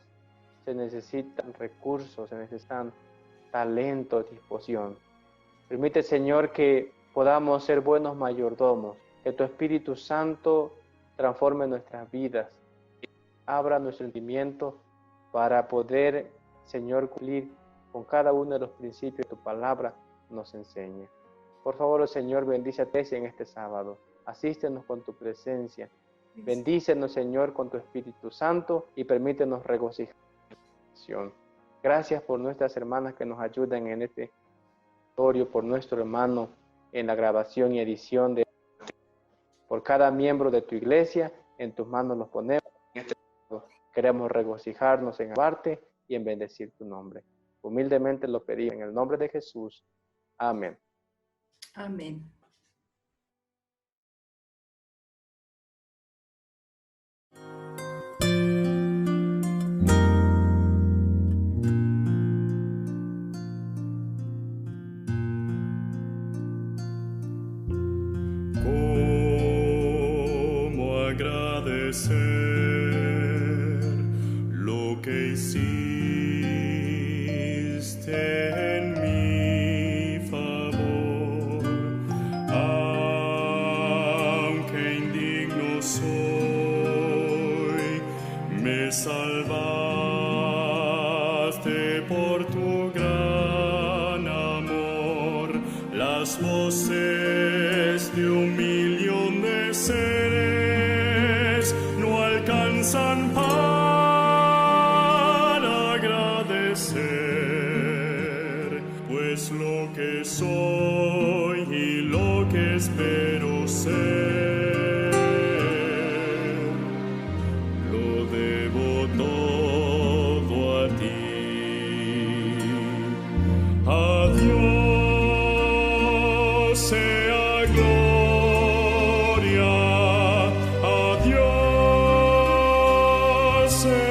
se necesitan recursos, se necesitan talento, disposición. Permite, Señor, que podamos ser buenos mayordomos, que tu Espíritu Santo transforme nuestras vidas, abra nuestro entendimiento para poder, Señor, cumplir con cada uno de los principios que tu palabra nos enseña. Por favor, Señor, bendice a Tesia en este sábado. Asístenos con tu presencia. Bendícenos, Señor, con tu Espíritu Santo y permítenos regocijar. Gracias por nuestras hermanas que nos ayudan en este auditorio, por nuestro hermano en la grabación y edición por cada miembro de tu iglesia. En tus manos los ponemos. Queremos regocijarnos en amarte y en bendecir tu nombre. Humildemente lo pedimos en el nombre de Jesús. Amén. Amén. ¿Cómo agradecer lo que hiciste en mi favor? Aunque indigno soy, me salvaste por tu gran amor. Las voces de 1.000.000 de seres no alcanzan para agradecer, pues lo que soy y lo que espero ser, lo debo todo a ti. A Dios sea gloria, a Dios sea